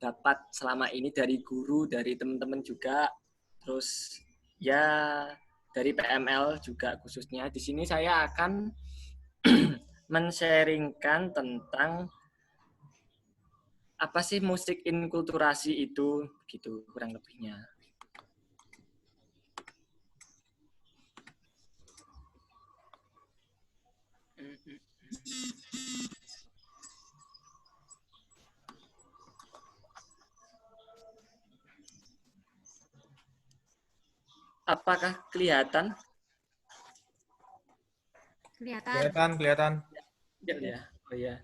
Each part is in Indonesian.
dapat selama ini dari guru, dari teman-teman juga, terus ya dari PML juga khususnya. Di sini saya akan men-sharingkan tentang apa sih musik inkulturasi itu, gitu kurang lebihnya. Apakah kelihatan? Kelihatan. Ya. Oh ya.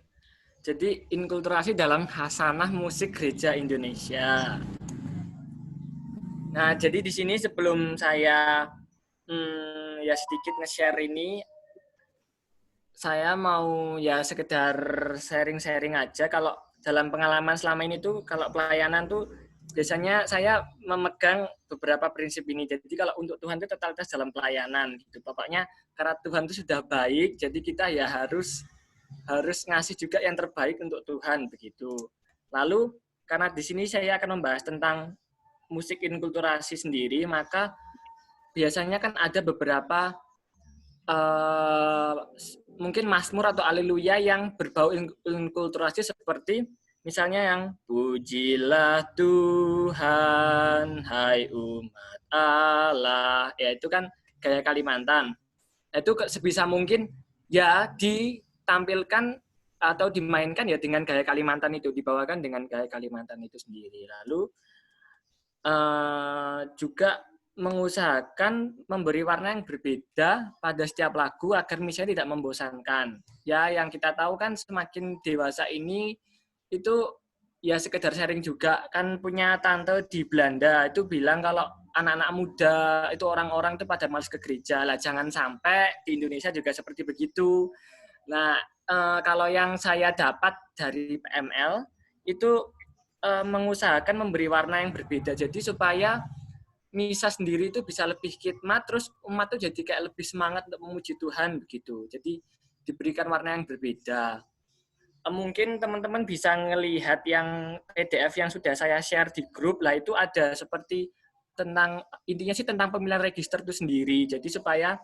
Jadi inkulturasi dalam khasanah musik gereja Indonesia. Nah, jadi di sini sebelum saya ya sedikit nge-share ini, saya mau ya sekedar sharing-sharing aja. Kalau dalam pengalaman selama ini tuh, kalau pelayanan tuh biasanya saya memegang beberapa prinsip ini. Jadi kalau untuk Tuhan itu totalitas dalam pelayanan gitu. Pokoknya karena Tuhan itu sudah baik, jadi kita ya harus ngasih juga yang terbaik untuk Tuhan begitu. Lalu karena di sini saya akan membahas tentang musik inkulturasi sendiri, maka biasanya kan ada beberapa mungkin mazmur atau haleluya yang berbau inkulturasi seperti misalnya yang pujilah Tuhan hai umat Allah, ya itu kan gaya Kalimantan. Itu sebisa mungkin ya ditampilkan atau dimainkan ya dengan gaya Kalimantan itu, dibawakan dengan gaya Kalimantan itu sendiri. Lalu juga mengusahakan memberi warna yang berbeda pada setiap lagu agar misalnya tidak membosankan. Ya, yang kita tahu kan semakin dewasa ini itu ya sekedar sharing juga, kan punya tante di Belanda itu bilang kalau anak-anak muda itu orang-orang itu pada malas ke gereja. Lah jangan sampai di Indonesia juga seperti begitu. Nah, kalau yang saya dapat dari PML itu mengusahakan memberi warna yang berbeda. Jadi supaya misa sendiri itu bisa lebih khidmat, terus umat tuh jadi kayak lebih semangat untuk memuji Tuhan begitu. Jadi diberikan warna yang berbeda. Mungkin teman-teman bisa ngelihat yang PDF yang sudah saya share di grup lah, itu ada seperti tentang, intinya sih tentang pemilihan register itu sendiri. Jadi supaya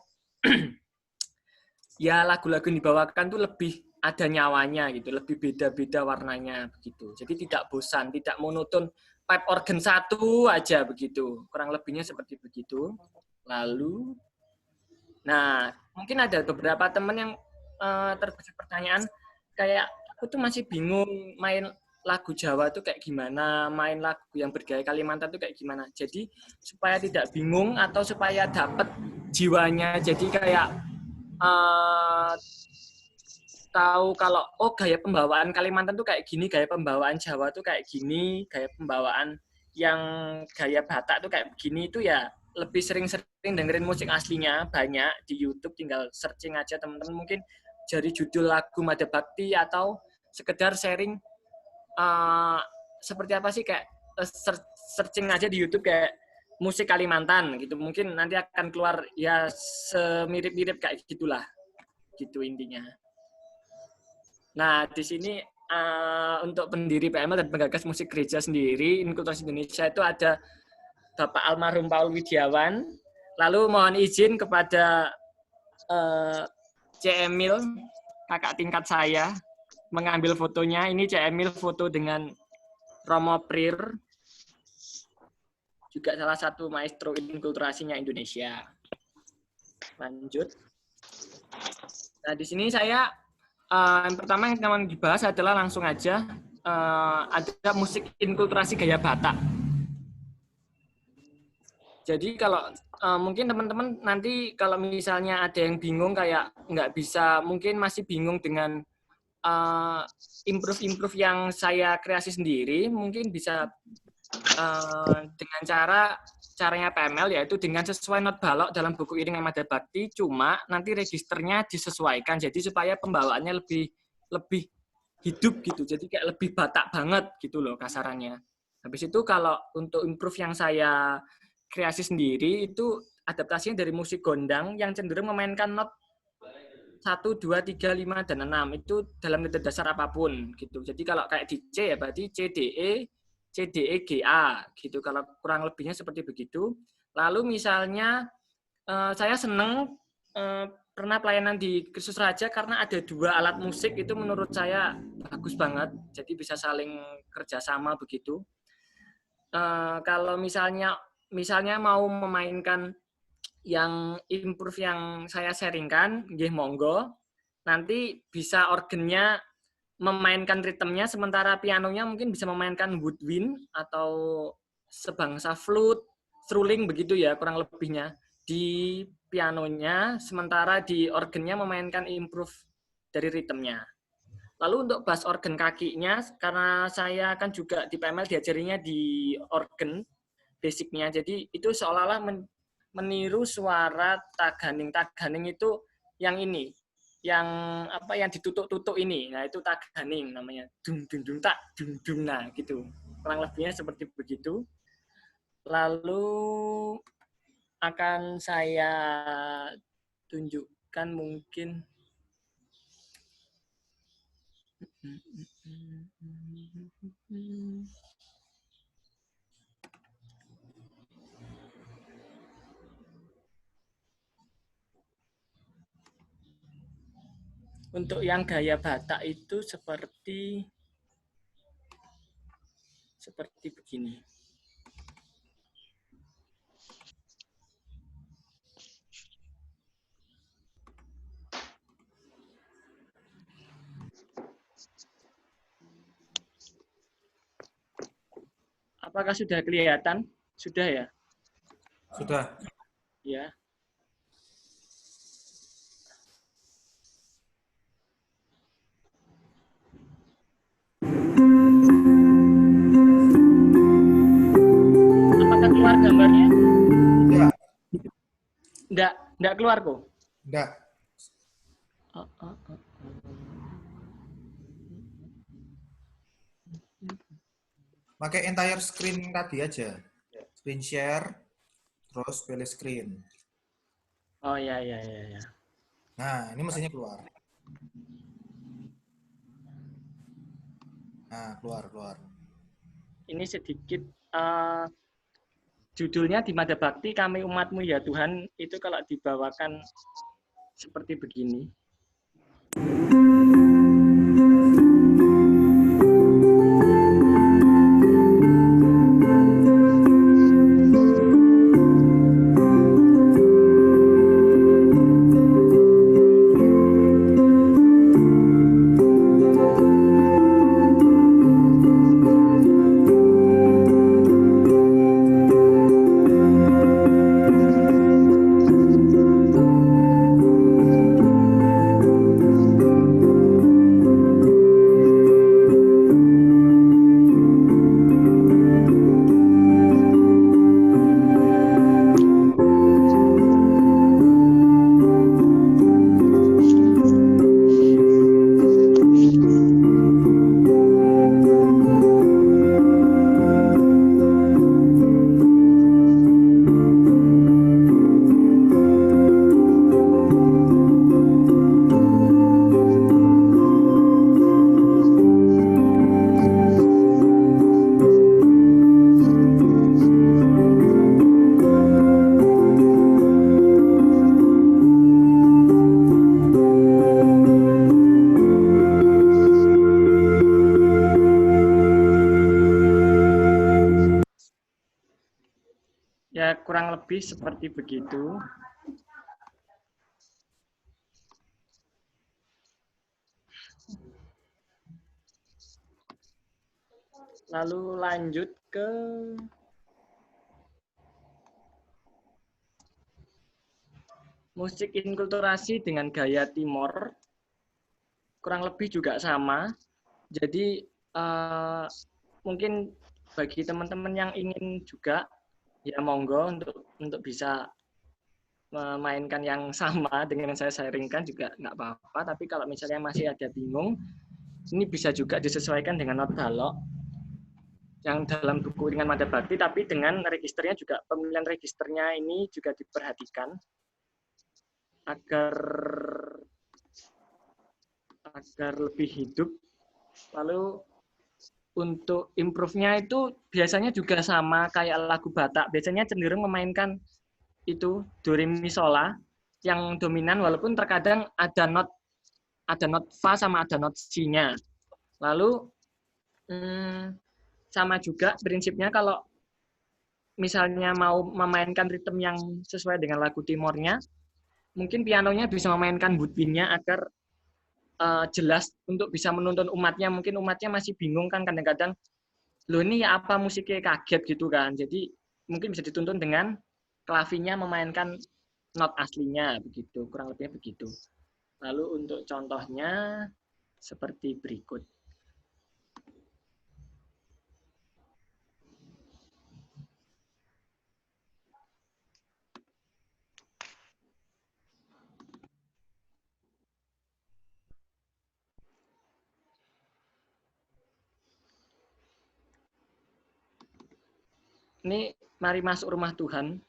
ya lagu-lagu yang dibawakan tuh lebih ada nyawanya gitu, lebih beda-beda warnanya begitu. Jadi tidak bosan, tidak monoton pipe organ satu aja begitu. Kurang lebihnya seperti begitu. Lalu, nah mungkin ada beberapa teman yang terbesit pertanyaan kayak aku tuh masih bingung main lagu Jawa tuh kayak gimana, main lagu yang bergaya Kalimantan tuh kayak gimana. Jadi supaya tidak bingung atau supaya dapat jiwanya, jadi kayak tahu kalau oh gaya pembawaan Kalimantan tuh kayak gini, gaya pembawaan Jawa tuh kayak gini, gaya pembawaan yang gaya Batak tuh kayak begini, itu ya lebih sering-sering dengerin musik aslinya banyak di YouTube, tinggal searching aja teman-teman, mungkin dari judul lagu Mada Bakti atau sekedar sharing seperti apa sih, kayak searching aja di YouTube kayak musik Kalimantan gitu, mungkin nanti akan keluar ya semirip-mirip kayak gitulah gitu intinya. Nah, di sini untuk pendiri PML dan penggagas musik gereja sendiri, Inkulturasi Indonesia itu ada Bapak almarhum Paul Widiawan. Lalu mohon izin kepada C. Emil, kakak tingkat saya, mengambil fotonya. Ini C. Emil foto dengan Romo Prir, juga salah satu maestro inkulturasinya Indonesia. Lanjut. Nah, di sini saya yang pertama yang teman dibahas adalah langsung aja ada musik inkulturasi gaya Batak. Jadi kalau mungkin teman-teman nanti kalau misalnya ada yang bingung kayak nggak bisa, mungkin masih bingung dengan improve yang saya kreasi sendiri, mungkin bisa dengan caranya PML, yaitu dengan sesuai not balok dalam buku iringan Mada Bakti, cuma nanti registernya disesuaikan jadi supaya pembawaannya lebih hidup gitu, jadi kayak lebih Batak banget gitu loh kasarannya. Habis itu kalau untuk improve yang saya kreasi sendiri itu adaptasinya dari musik gondang yang cenderung memainkan not 1, 2, 3, 5, dan 6 itu dalam nada dasar apapun gitu. Jadi kalau kayak di C ya berarti C, D, E, C, C, D, E, G, A gitu. Kalau kurang lebihnya seperti begitu. Lalu misalnya saya senang pernah pelayanan di Kristus Raja karena ada 2 alat musik itu menurut saya bagus banget. Jadi bisa saling kerjasama begitu. Kalau misalnya mau memainkan yang improve yang saya sharingkan, nggih monggo. Nanti bisa organnya memainkan ritmenya, sementara pianonya mungkin bisa memainkan woodwind atau sebangsa flute, struling begitu ya kurang lebihnya di pianonya, sementara di organnya memainkan improve dari ritmenya. Lalu untuk bass organ kakinya, karena saya kan juga di PML diajarinya di organ basicnya, jadi itu seolah-olah meniru suara taganing. Taganing itu yang ini, yang apa yang ditutuk-tutuk ini. Nah, itu taganing namanya. Dung dung dung tak dung dung, nah gitu. Kurang lebihnya seperti begitu. Lalu akan saya tunjukkan mungkin untuk yang gaya Batak itu seperti begini. Apakah sudah kelihatan? Sudah ya? Sudah. Ya. Apakah keluar gambarnya? Enggak. Enggak keluar kok? Enggak. Pakai entire screen tadi aja. Screen share, terus pilih screen. Oh ya. Nah, ini mestinya keluar. Nah, keluar. Ini sedikit judulnya di Mada Bakti, Kami Umatmu ya Tuhan, itu kalau dibawakan seperti begini. Ya, kurang lebih seperti begitu. Lalu lanjut ke musik inkulturasi dengan gaya Timor. Kurang lebih juga sama. Jadi mungkin bagi teman-teman yang ingin juga, ya monggo untuk bisa memainkan yang sama dengan yang saya sharingkan juga nggak apa-apa. Tapi kalau misalnya masih ada bingung, ini bisa juga disesuaikan dengan not balok yang dalam buku Ringan Mada Bakti, tapi dengan registernya juga, pemilihan registernya ini juga diperhatikan agar lebih hidup. Lalu untuk improve-nya itu biasanya juga sama kayak lagu Batak. Biasanya cenderung memainkan itu do re mi sol la yang dominan, walaupun terkadang ada not fa sama ada not si-nya. Lalu sama juga prinsipnya kalau misalnya mau memainkan ritme yang sesuai dengan lagu Timornya, mungkin pianonya bisa memainkan woodwind-nya agar jelas untuk bisa menuntun umatnya. Mungkin umatnya masih bingung kan kadang-kadang, loh ini ya apa musiknya, kaget gitu kan. Jadi mungkin bisa dituntun dengan klavinya memainkan not aslinya, begitu, kurang lebihnya begitu. Lalu untuk contohnya seperti berikut. Ini mari masuk rumah Tuhan.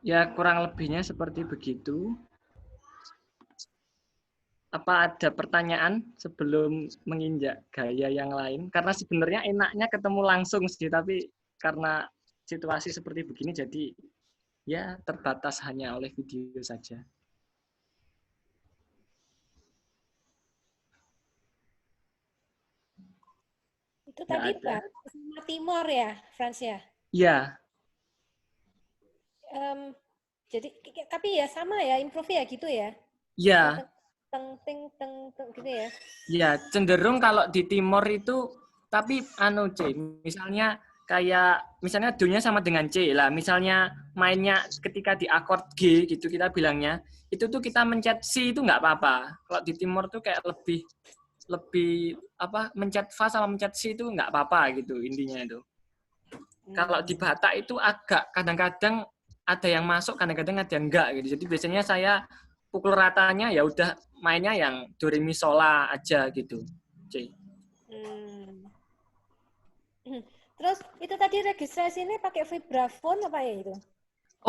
Ya, kurang lebihnya seperti begitu. Apa ada pertanyaan sebelum menginjak gaya yang lain? Karena sebenarnya enaknya ketemu langsung sih, tapi karena situasi seperti begini jadi ya terbatas hanya oleh video saja. Itu tadi bahasa Timor ya, Frans ya? Iya. Jadi tapi ya sama ya, improve ya gitu ya? Iya. Teng gitu ya? Iya, cenderung kalau di Timor itu, tapi C, misalnya kayak misalnya do-nya sama dengan C lah, misalnya mainnya ketika di akord G gitu kita bilangnya, itu tuh kita mencet C itu nggak apa-apa. Kalau di Timor tuh kayak lebih mencet fa sama mencet C itu nggak apa-apa gitu intinya itu. Kalau di Batak itu agak kadang-kadang ada yang masuk, kadang-kadang ada yang enggak gitu. Jadi biasanya saya pukul ratanya ya udah mainnya yang do re mi sol la aja gitu. C. Terus itu tadi registrasinya pakai vibraphone apa ya itu?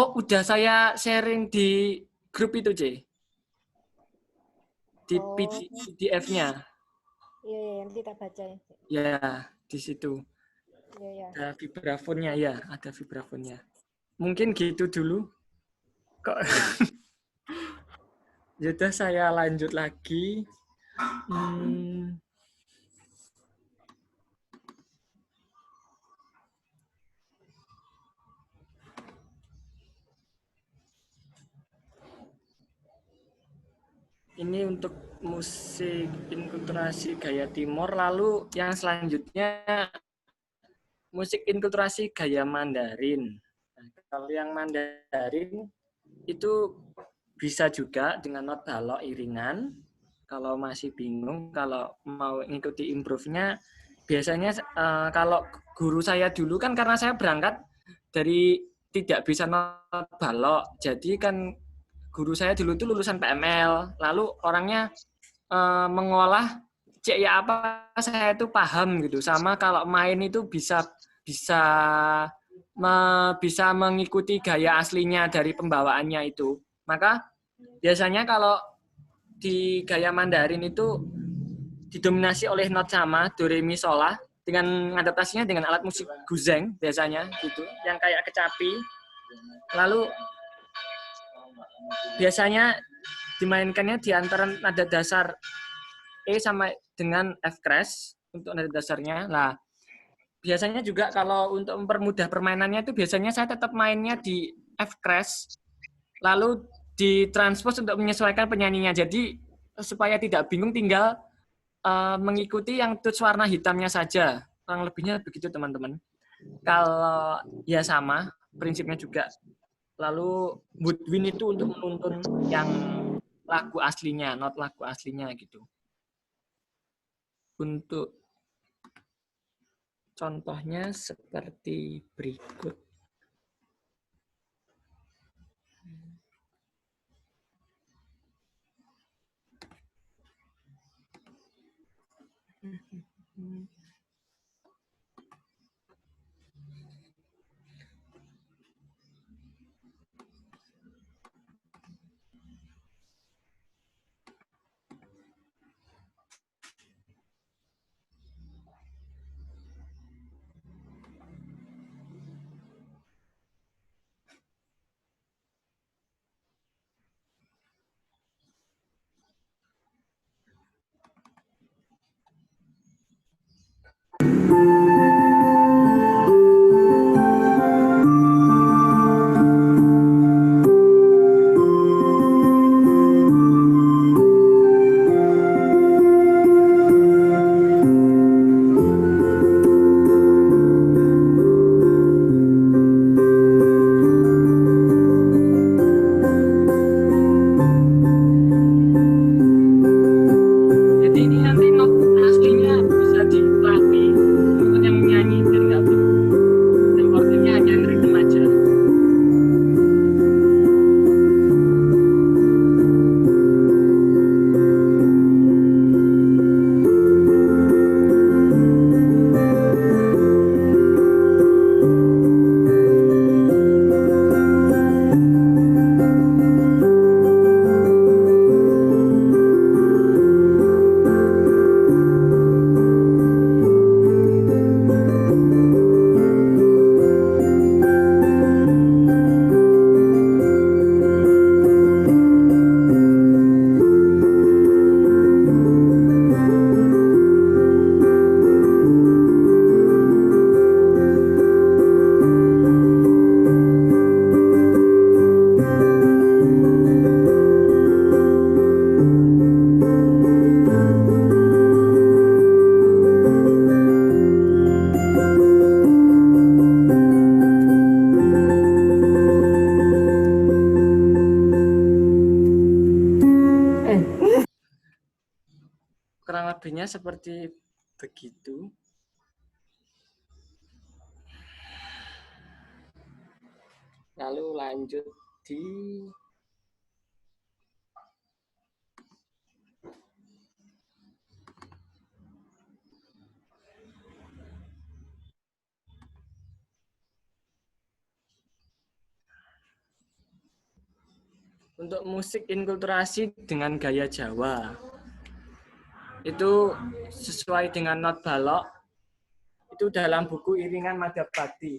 Oh, udah saya sharing di grup itu, C. Di PDF-nya. Iya, nanti kita baca. Ya, di situ. Iya. Ada vibraphone-nya, ya, ada vibraphone-nya. Mungkin gitu dulu. Kok Yaudah saya lanjut lagi. Ini untuk musik inkulturasi gaya Timor. Lalu yang selanjutnya musik inkulturasi gaya Mandarin. Nah, kalau yang Mandarin itu bisa juga dengan not balok iringan. Kalau masih bingung, kalau mau ngikuti improve-nya, biasanya kalau guru saya dulu kan karena saya berangkat dari tidak bisa not balok, jadi kan guru saya dulu itu lulusan PML, lalu orangnya mengolah cek ya apa saya itu paham gitu, sama kalau main itu bisa mengikuti gaya aslinya dari pembawaannya itu. Maka biasanya kalau di gaya Mandarin itu didominasi oleh not sama do re mi sol la dengan adaptasinya dengan alat musik guzeng biasanya gitu, yang kayak kecapi. Lalu biasanya dimainkannya di antara nada dasar E sama dengan F crash untuk nada dasarnya. Nah, biasanya juga kalau untuk mempermudah permainannya itu biasanya saya tetap mainnya di F crash, lalu ditranspose untuk menyesuaikan penyanyinya. Jadi supaya tidak bingung tinggal mengikuti yang tuts warna hitamnya saja. Kurang lebihnya begitu teman-teman. Kalau ya sama prinsipnya juga. Lalu woodwind itu untuk menuntun yang lagu aslinya, not lagu aslinya gitu. Untuk contohnya seperti berikut. Jadi ini nanti not aslinya bisa dilatih untuk yang menyanyi dan nggak bingung. Yang chordnya hanya rhythm aja. Kurang lebihnya seperti begitu. Lalu lanjut di untuk musik inkulturasi dengan gaya Jawa. Itu sesuai dengan not balok. Itu dalam buku Iringan Madhab Bakti.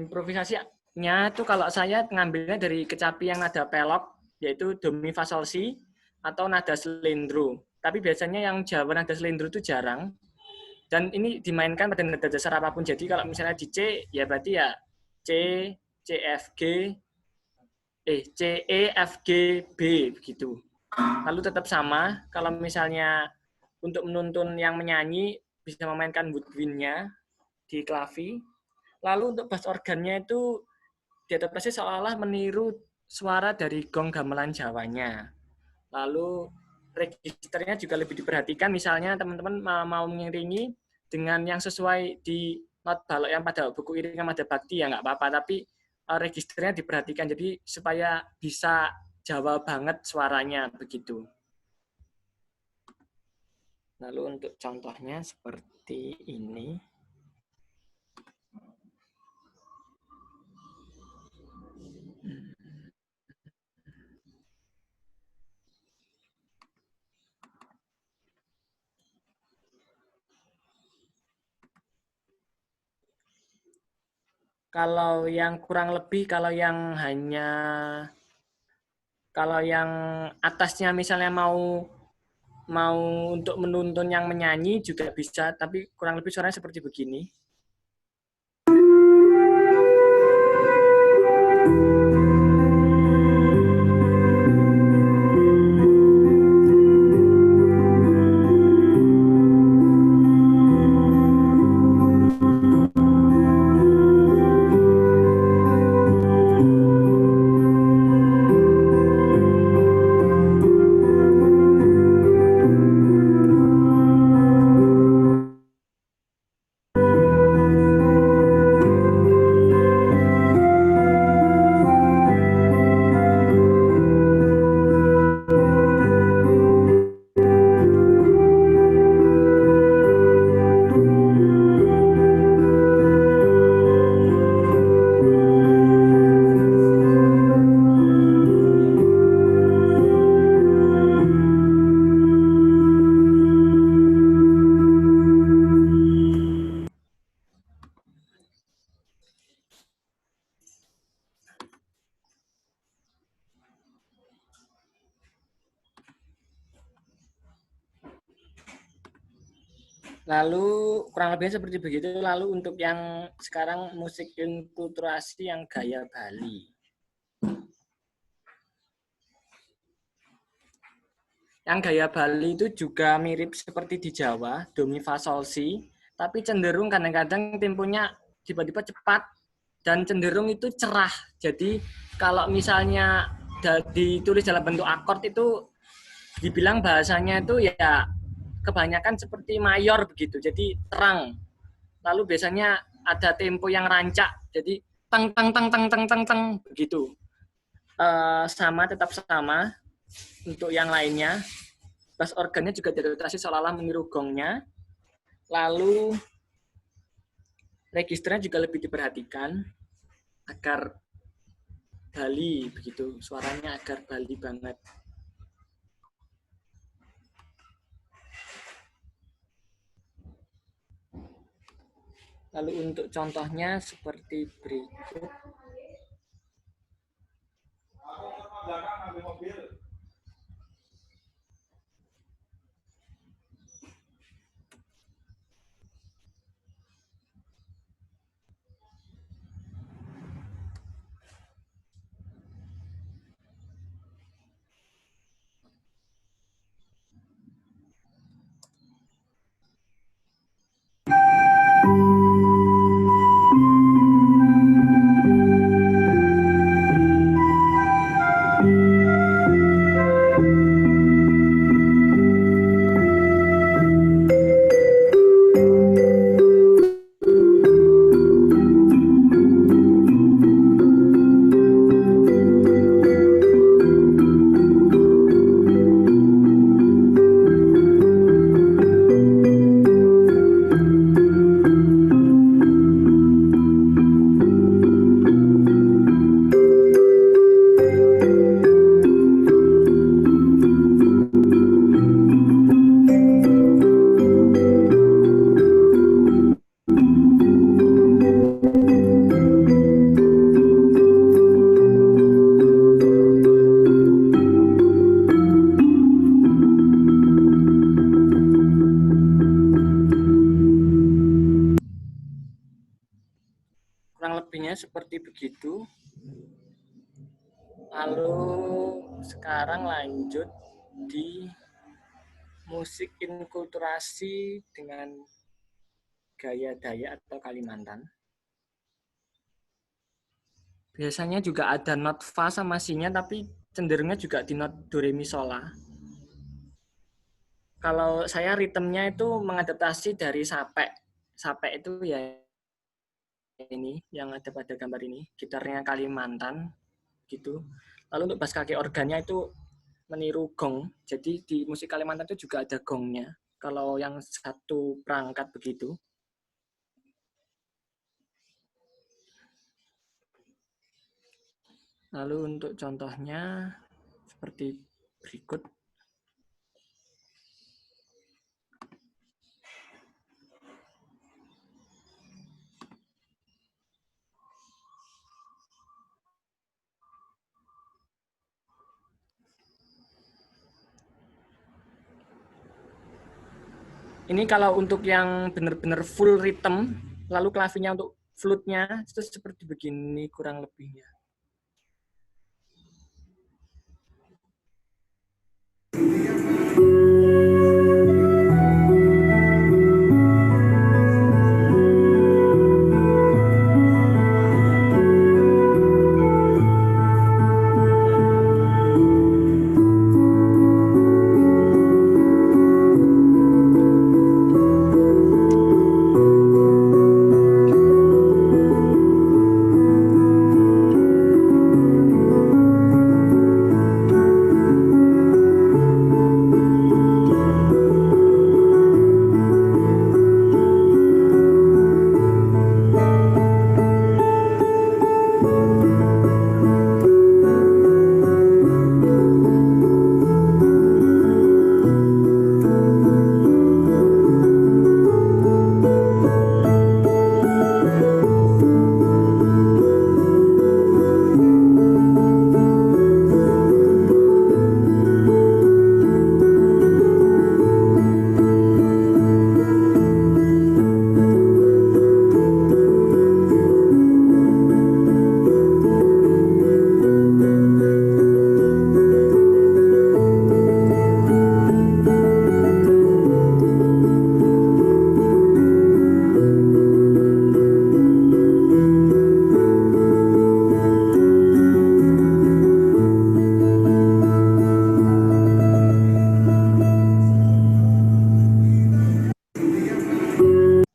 Improvisasinya itu kalau saya ngambilnya dari kecapi yang nada pelok, yaitu do mi fa sol si atau nada selendro. Tapi biasanya yang Jawa nada selendro itu jarang. Dan ini dimainkan pada nada dasar apapun. Jadi kalau misalnya di C, ya berarti ya C, C, F, G, C, E, F, G, B, begitu. Lalu tetap sama, kalau misalnya untuk menuntun yang menyanyi, bisa memainkan woodwind-nya di klavi. Lalu untuk bass organnya itu diadaptasi seolah-olah meniru suara dari gong gamelan Jawanya. Lalu registernya juga lebih diperhatikan, misalnya teman-teman mau mengiringi dengan yang sesuai di not balok yang pada buku Iringan Madhab Bakti ya nggak apa-apa, tapi registernya diperhatikan jadi supaya bisa Jawa banget suaranya begitu. Lalu untuk contohnya seperti ini. Kalau yang kurang lebih, kalau yang hanya Kalau yang atasnya misalnya mau mau untuk menuntun yang menyanyi juga bisa, tapi kurang lebih suaranya seperti begini. Lalu kurang lebihnya seperti begitu. Lalu untuk yang sekarang musik inkulturasi yang gaya Bali. Yang gaya Bali itu juga mirip seperti di Jawa, do mi fa sol si, tapi cenderung kadang-kadang temponya tiba-tiba cepat dan cenderung itu cerah. Jadi kalau misalnya ditulis dalam bentuk akord itu dibilang bahasanya itu ya kebanyakan seperti mayor begitu. Jadi terang. Lalu biasanya ada tempo yang rancak. Jadi tang tang tang tang tang tang tang begitu. Sama tetap sama untuk yang lainnya. Bass organnya juga dirotasi seolah-olah meniru gongnya. Lalu registernya juga lebih diperhatikan agar Bali begitu, suaranya agar Bali banget. Lalu untuk contohnya seperti berikut. Kurang lebihnya seperti begitu. Lalu sekarang lanjut di musik inkulturasi dengan gaya Dayak atau Kalimantan. Biasanya juga ada not fa sama si-nya, tapi cenderungnya juga di not do re mi sol la. Kalau saya ritmenya itu mengadaptasi dari sapek. Sapek itu ya ini yang ada pada gambar ini, gitarnya Kalimantan gitu. Lalu untuk bass kaki organnya itu meniru gong. Jadi di musik Kalimantan itu juga ada gongnya. Kalau yang satu perangkat begitu. Lalu untuk contohnya seperti berikut. Ini kalau untuk yang benar-benar full rhythm, lalu klavirnya untuk flute-nya itu seperti begini kurang lebihnya.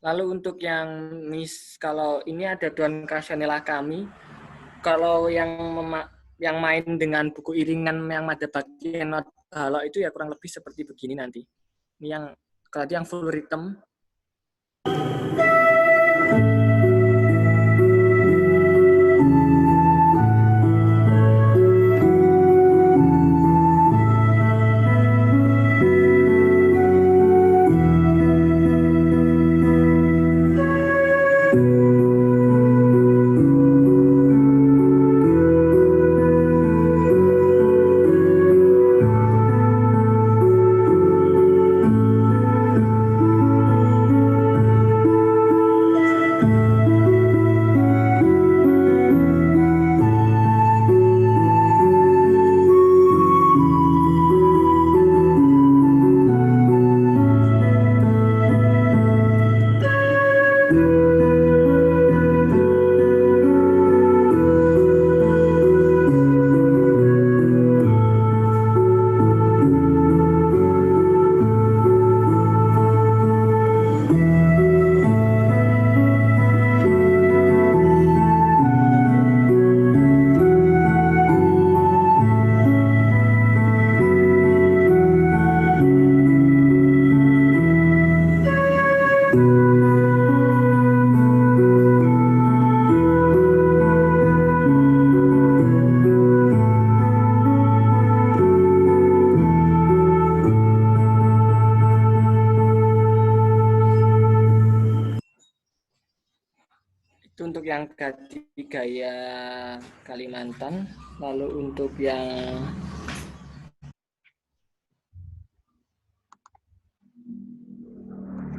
Lalu untuk yang kalau ini ada Don Casanella kami, kalau yang main dengan buku iringan yang ada bagian not halo itu ya kurang lebih seperti begini nanti. Ini yang kalau yang full rhythm. Itu untuk yang gaya Kalimantan. Lalu untuk yang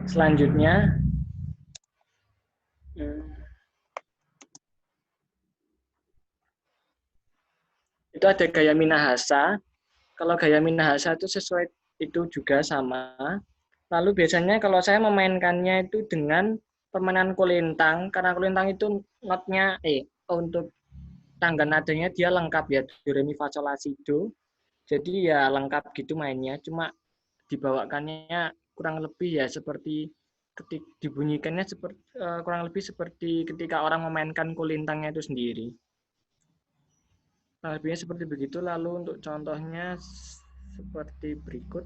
selanjutnya itu ada gaya Minahasa. Kalau gaya Minahasa itu sesuai itu juga sama. Lalu biasanya kalau saya memainkannya itu dengan permainan kulintang, karena kulintang itu notnya untuk tangga nadanya dia lengkap ya, do re mi fa sol la si do. Jadi ya lengkap gitu mainnya, cuma dibawakannya kurang lebih ya seperti dibunyikannya seperti kurang lebih seperti ketika orang memainkan kulintangnya itu sendiri. Nah, lebihnya seperti begitu. Lalu untuk contohnya seperti berikut.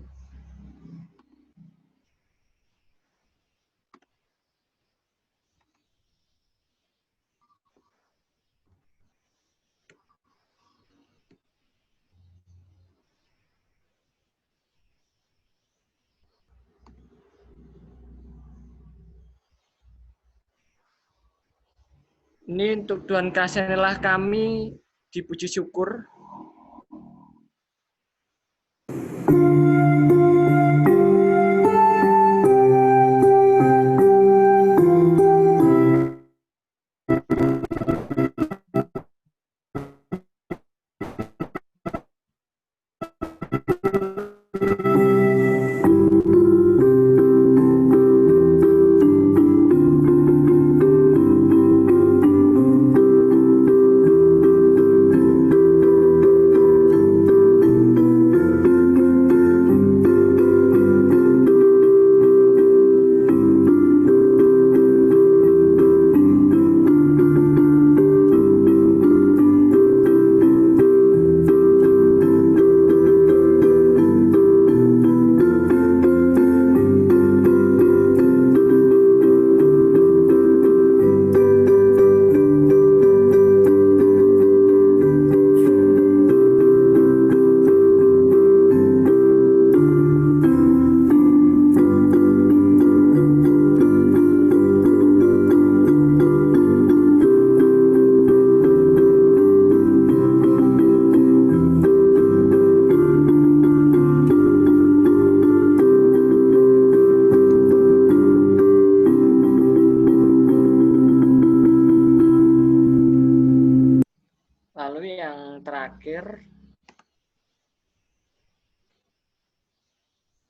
Ini untuk Tuhan Casanella kami di Puji Syukur.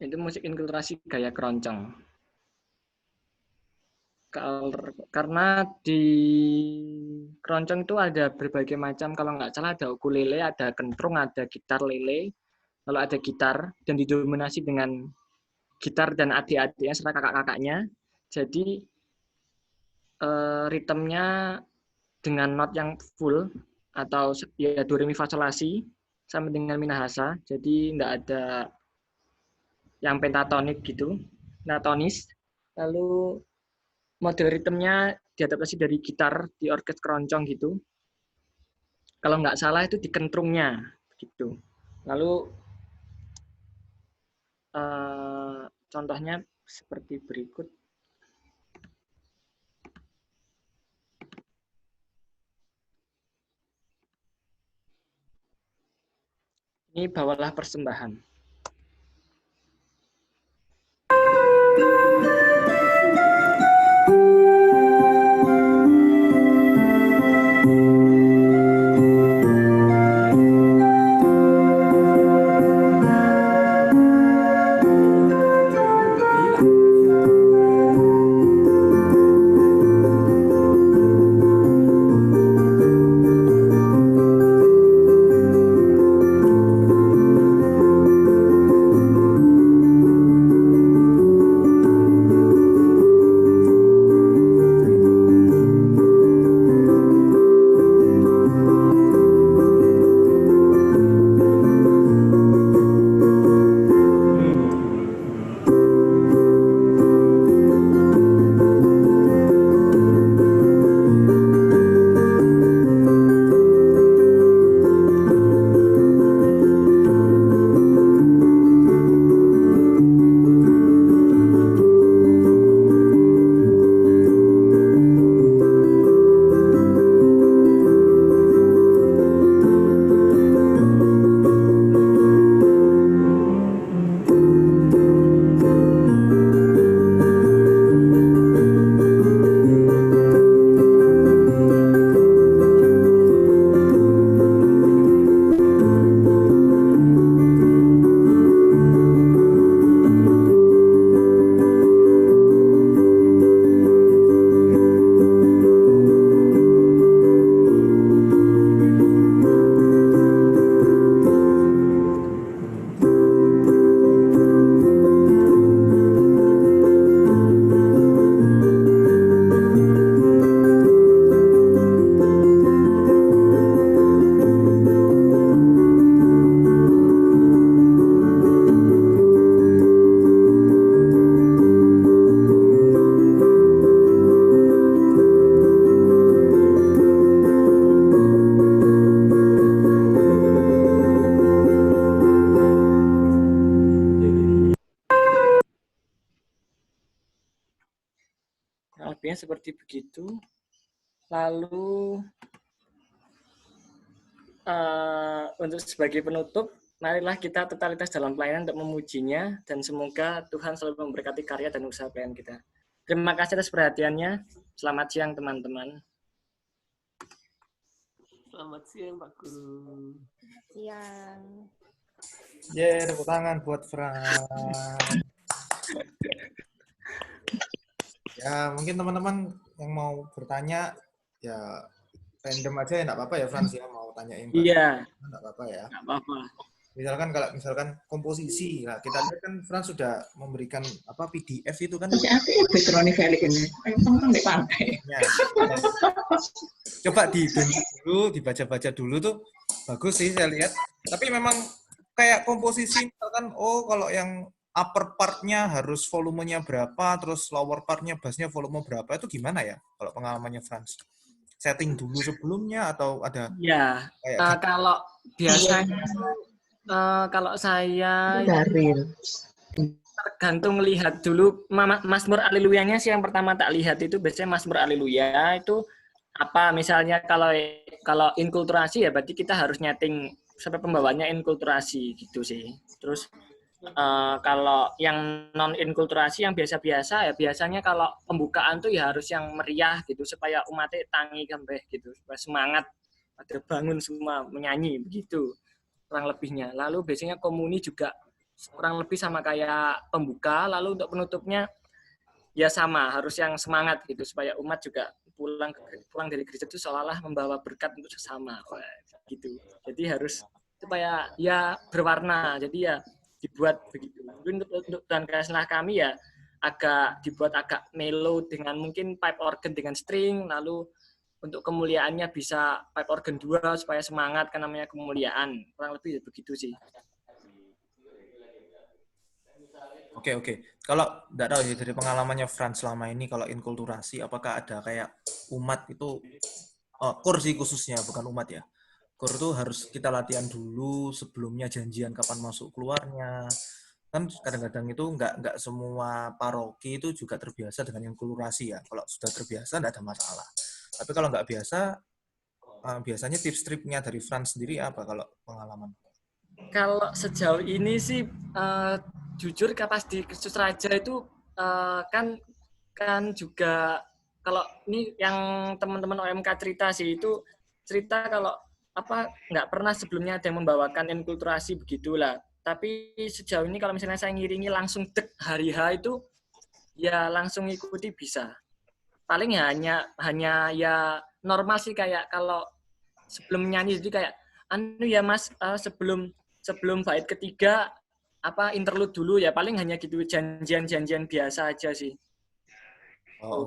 Itu musik inkulturasi gaya keroncong. Karena di keroncong itu ada berbagai macam, kalau nggak salah ada ukulele, ada kentrung, ada gitar lele, lalu ada gitar, dan didominasi dengan gitar dan adik-adiknya serta kakak-kakaknya. Jadi ritmenya dengan not yang full atau ya do re mi fa sol la si sampai dengan minahasa. Jadi nggak ada yang pentatonik gitu, pentatonisk. Lalu model ritmenya diadaptasi dari gitar di orkes keroncong gitu. Kalau nggak salah itu di kentrungnya gitu. Lalu contohnya seperti berikut. Ini bawalah persembahan. Lebihnya seperti begitu. Lalu untuk sebagai penutup, marilah kita totalitas dalam pelayanan untuk memujinya, dan semoga Tuhan selalu memberkati karya dan usaha pelayanan kita. Terima kasih atas perhatiannya. Selamat siang teman-teman. Selamat siang Pak Guru. Siang. Tepuk tangan buat Fran. Ya, mungkin teman-teman yang mau bertanya, ya random aja ya, nggak apa-apa ya Frans ya, mau tanyain. Iya. Nggak apa-apa ya. Nggak apa-apa. Misalkan komposisi, nah kita lihat kan Frans sudah memberikan PDF itu kan. Ya. Coba dibaca-baca dulu tuh, bagus sih saya lihat. Tapi memang kayak komposisi, misalkan kalau yang upper part-nya harus volumenya berapa, terus lower part-nya bass-nya volume berapa, itu gimana ya kalau pengalamannya Frans? Setting dulu sebelumnya atau ada? Ya, kalau biasanya kalau saya tergantung lihat dulu Mazmur Aleluyanya sih yang pertama tak lihat itu biasanya Mazmur Aleluya itu apa, misalnya kalau inkulturasi ya berarti kita harus nyeting sampai pembawanya inkulturasi gitu sih. Terus kalau yang non inkulturasi yang biasa-biasa ya biasanya kalau pembukaan tuh ya harus yang meriah gitu supaya umatnya tangi sampai gitu supaya semangat pada bangun semua menyanyi begitu kurang lebihnya. Lalu biasanya komuni juga kurang lebih sama kayak pembuka, lalu untuk penutupnya ya sama, harus yang semangat gitu supaya umat juga pulang dari gereja itu seolah-olah membawa berkat untuk sesama. Wah, gitu. Jadi harus supaya ya berwarna. Jadi ya dibuat begitu. Untuk dan kasnah kami ya dibuat agak mellow dengan mungkin pipe organ dengan string, lalu untuk kemuliaannya bisa pipe organ 2 supaya semangat, kan namanya kemuliaan. Kurang lebih begitu sih. Oke. Kalau nggak tahu ya dari pengalamannya Franz selama ini, kalau inkulturasi, apakah ada kayak umat itu, kursi khususnya, bukan umat ya. Kur itu harus kita latihan dulu sebelumnya janjian kapan masuk keluarnya. Kan kadang-kadang itu nggak semua paroki itu juga terbiasa dengan inkulturasi ya. Kalau sudah terbiasa nggak ada masalah. Tapi kalau nggak biasa, biasanya tips-triknya dari Franz sendiri apa kalau pengalaman? Kalau sejauh ini sih jujur pas di Kristus Raja itu kan juga kalau ini yang teman-teman OMK cerita sih, itu cerita kalau nggak pernah sebelumnya ada yang membawakan enkulturasi begitulah. Tapi sejauh ini kalau misalnya saya ngiringi langsung hari H itu ya langsung ikuti bisa. Paling hanya ya normal sih, kayak kalau sebelum nyanyi jadi kayak ya Mas, sebelum bait ketiga interlude dulu ya, paling hanya gitu, janjian biasa aja sih.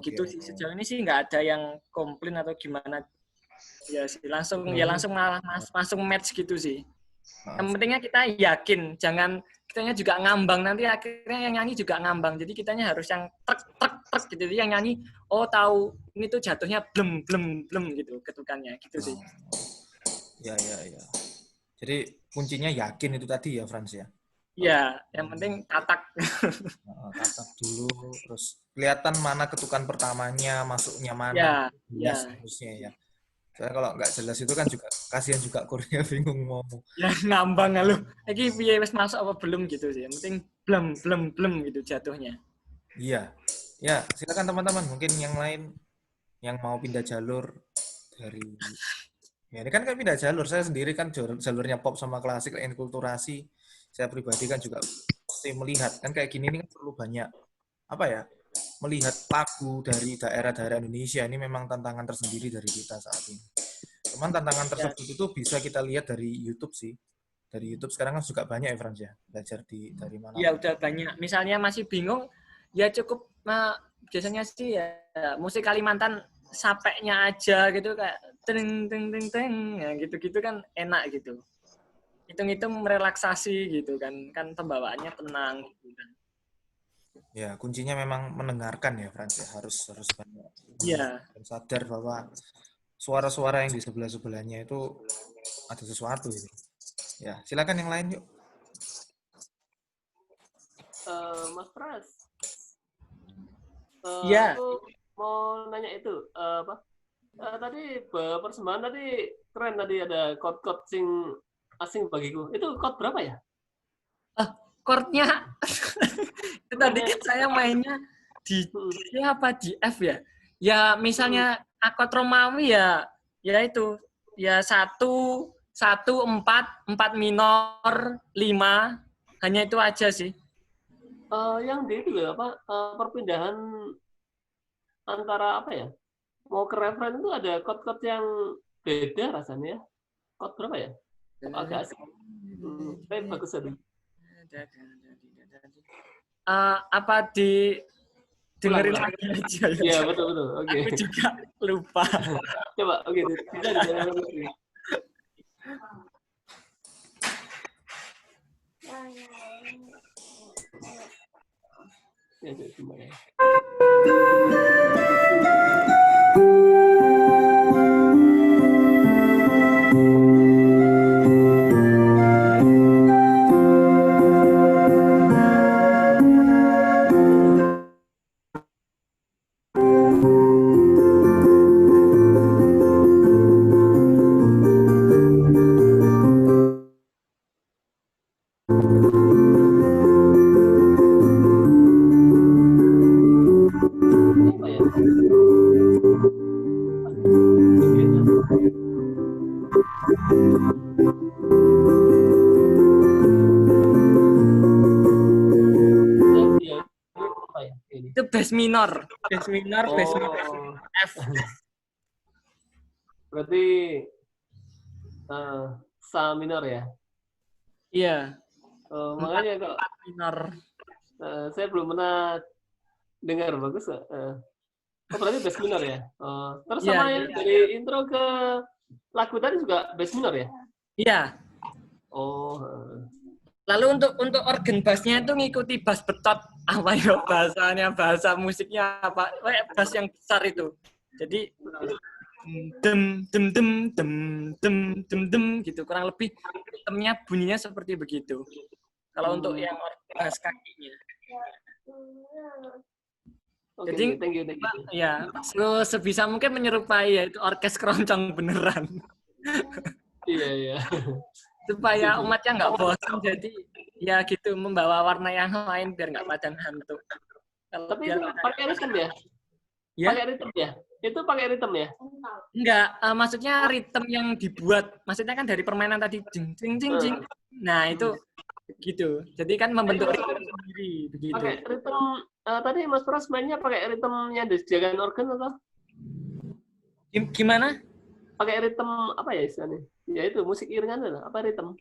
Gitu sih. Sejauh ini sih nggak ada yang komplain atau gimana. Ya sih langsung langsung match gitu sih. Yang pentingnya kita yakin, jangan kitanya juga ngambang, nanti akhirnya yang nyanyi juga ngambang. Jadi kitanya harus yang trek gitu. Jadi yang nyanyi tahu ini tuh jatuhnya blem gitu ketukannya gitu sih. Ya. Jadi kuncinya yakin itu tadi ya, Franz ya? Iya, yang penting tatak. Tatak dulu, terus kelihatan mana ketukan pertamanya, masuknya mana. Ya. Harusnya ya. Soalnya kalau nggak jelas itu kan juga kasihan juga kurnya bingung mau. Ya ngambang lu. Iki piye wis masuk apa belum gitu sih. Yang penting blem gitu jatuhnya. Iya. Ya, silakan teman-teman, mungkin yang lain yang mau pindah jalur dari ya ini kan pindah jalur. Saya sendiri kan jalurnya pop sama klasik, enkulturasi. Saya pribadi kan juga mesti melihat kan kayak gini ini kan perlu banyak melihat lagu dari daerah-daerah Indonesia. Ini memang tantangan tersendiri dari kita saat ini. Cuman tantangan tersebut itu bisa kita lihat dari YouTube sih. Dari YouTube sekarang kan juga banyak ya, Frans ya, belajar dari mana. Ya udah banyak. Misalnya masih bingung, ya cukup biasanya sih ya musik Kalimantan sapeknya aja gitu, kayak teng ya gitu-gitu kan enak gitu. Hitung-hitung merelaksasi gitu kan pembawaannya tenang gitu kan. Ya, kuncinya memang mendengarkan ya, Frans ya, harus banyak. Iya. Sadar bahwa suara-suara yang di sebelah-sebelahnya itu ada sesuatu gitu. Ya, silakan yang lain yuk. Mas Pras. Iya. Aku mau nanya itu tadi persembahan tadi keren, tadi ada chord sing asing bagiku. Itu chord berapa ya? Chordnya itu tadi saya mainnya di F ya. Ya misalnya akord Romawi ya itu ya 1 4 minor 5, hanya itu aja sih. Yang di itu ya perpindahan antara mau ke referen itu ada chord yang beda rasanya ya. Chord berapa ya? Agak asik. Tapi bagus tadi. Dengerin lagi aja ya. Iya, betul. Oke. Aku juga lupa. Coba, oke. Bisa didengarkan lagi. Ya, gimana? Apa ya? Itu bass minor, bass minor, Oh, F. berarti sa minor ya. Iya, Makanya kok minor. saya belum pernah dengar. Bagus nggak? Oh, berarti bass minor ya. Terus Iya, sama iya. yang dari intro ke lagu tadi juga bass minor ya. Iya. Oh, Lalu untuk organ bassnya itu ngikuti bass betot apa ya bahasanya, bahasa musiknya apa, kayak bass yang besar itu. Jadi dem dem dem dem dem dem dem gitu, kurang lebih ritmenya bunyinya seperti begitu. Kalau untuk yang bass kakinya. oke, Jadi thank you. ya, sebisa mungkin menyerupai ya itu orkes keroncong beneran. Iya. Supaya umatnya nggak bosan, jadi ya gitu membawa warna yang lain biar nggak padang hantu. Kalau Tapi biar itu pakai ritme ya? ya Pakai ritme ya? Itu pakai ritme ya? enggak, maksudnya ritme yang dibuat, maksudnya kan dari permainan tadi jing jing jing jing. Nah itu gitu. Jadi kan membentuk ritme sendiri begitu. Pakai ritme tadi Mas Pras mainnya pakai ritmenya disediakan organ atau? Gimana? Pakai ritme apa ya istilahnya? Ya itu musik iringan apa ritme?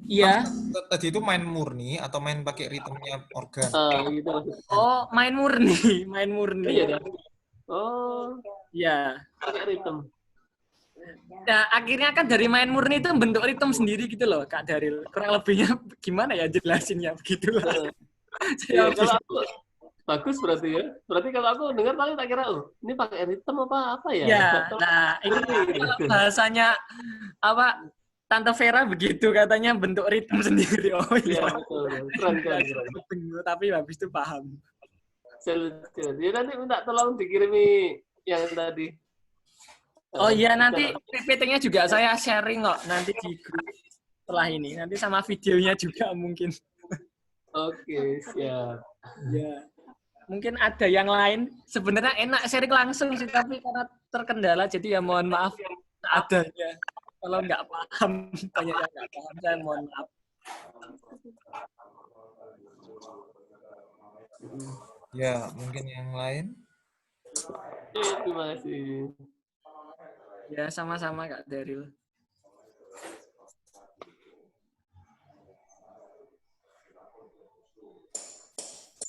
Iya. Tadi itu main murni atau main pakai ritmenya organ? Gitu. Oh, main murni, main murni. Iya dah. Oh, Iya. pakai ritme. Nah, akhirnya kan dari main murni itu bentuk ritme sendiri gitu loh, Kak Daril. Kurang lebihnya gimana ya jelasinnya begitulah. Iya, kalau aku bagus berarti ya. Berarti kalau aku dengar tadi tak kira, ini pakai ritme apa ya? Ya, nah ini kalau bahasanya apa Tante Vera begitu katanya bentuk ritme sendiri. Oh Iya, iya. betul. Keren. Tapi habis itu paham. Salut. Ya nanti minta tolong dikirimi yang tadi. Oh iya, nanti PPT-nya juga saya sharing kok nanti di grup setelah ini. Nanti sama videonya juga mungkin. Oke, siap. Ya. Mungkin ada yang lain. Sebenarnya enak sharing langsung sih, tapi karena terkendala jadi ya mohon maaf adanya. Kalau nggak paham, banyak yang nggak paham, saya mohon maaf. Ya, mungkin yang lain. Terima kasih. Ya, sama-sama Kak Daril.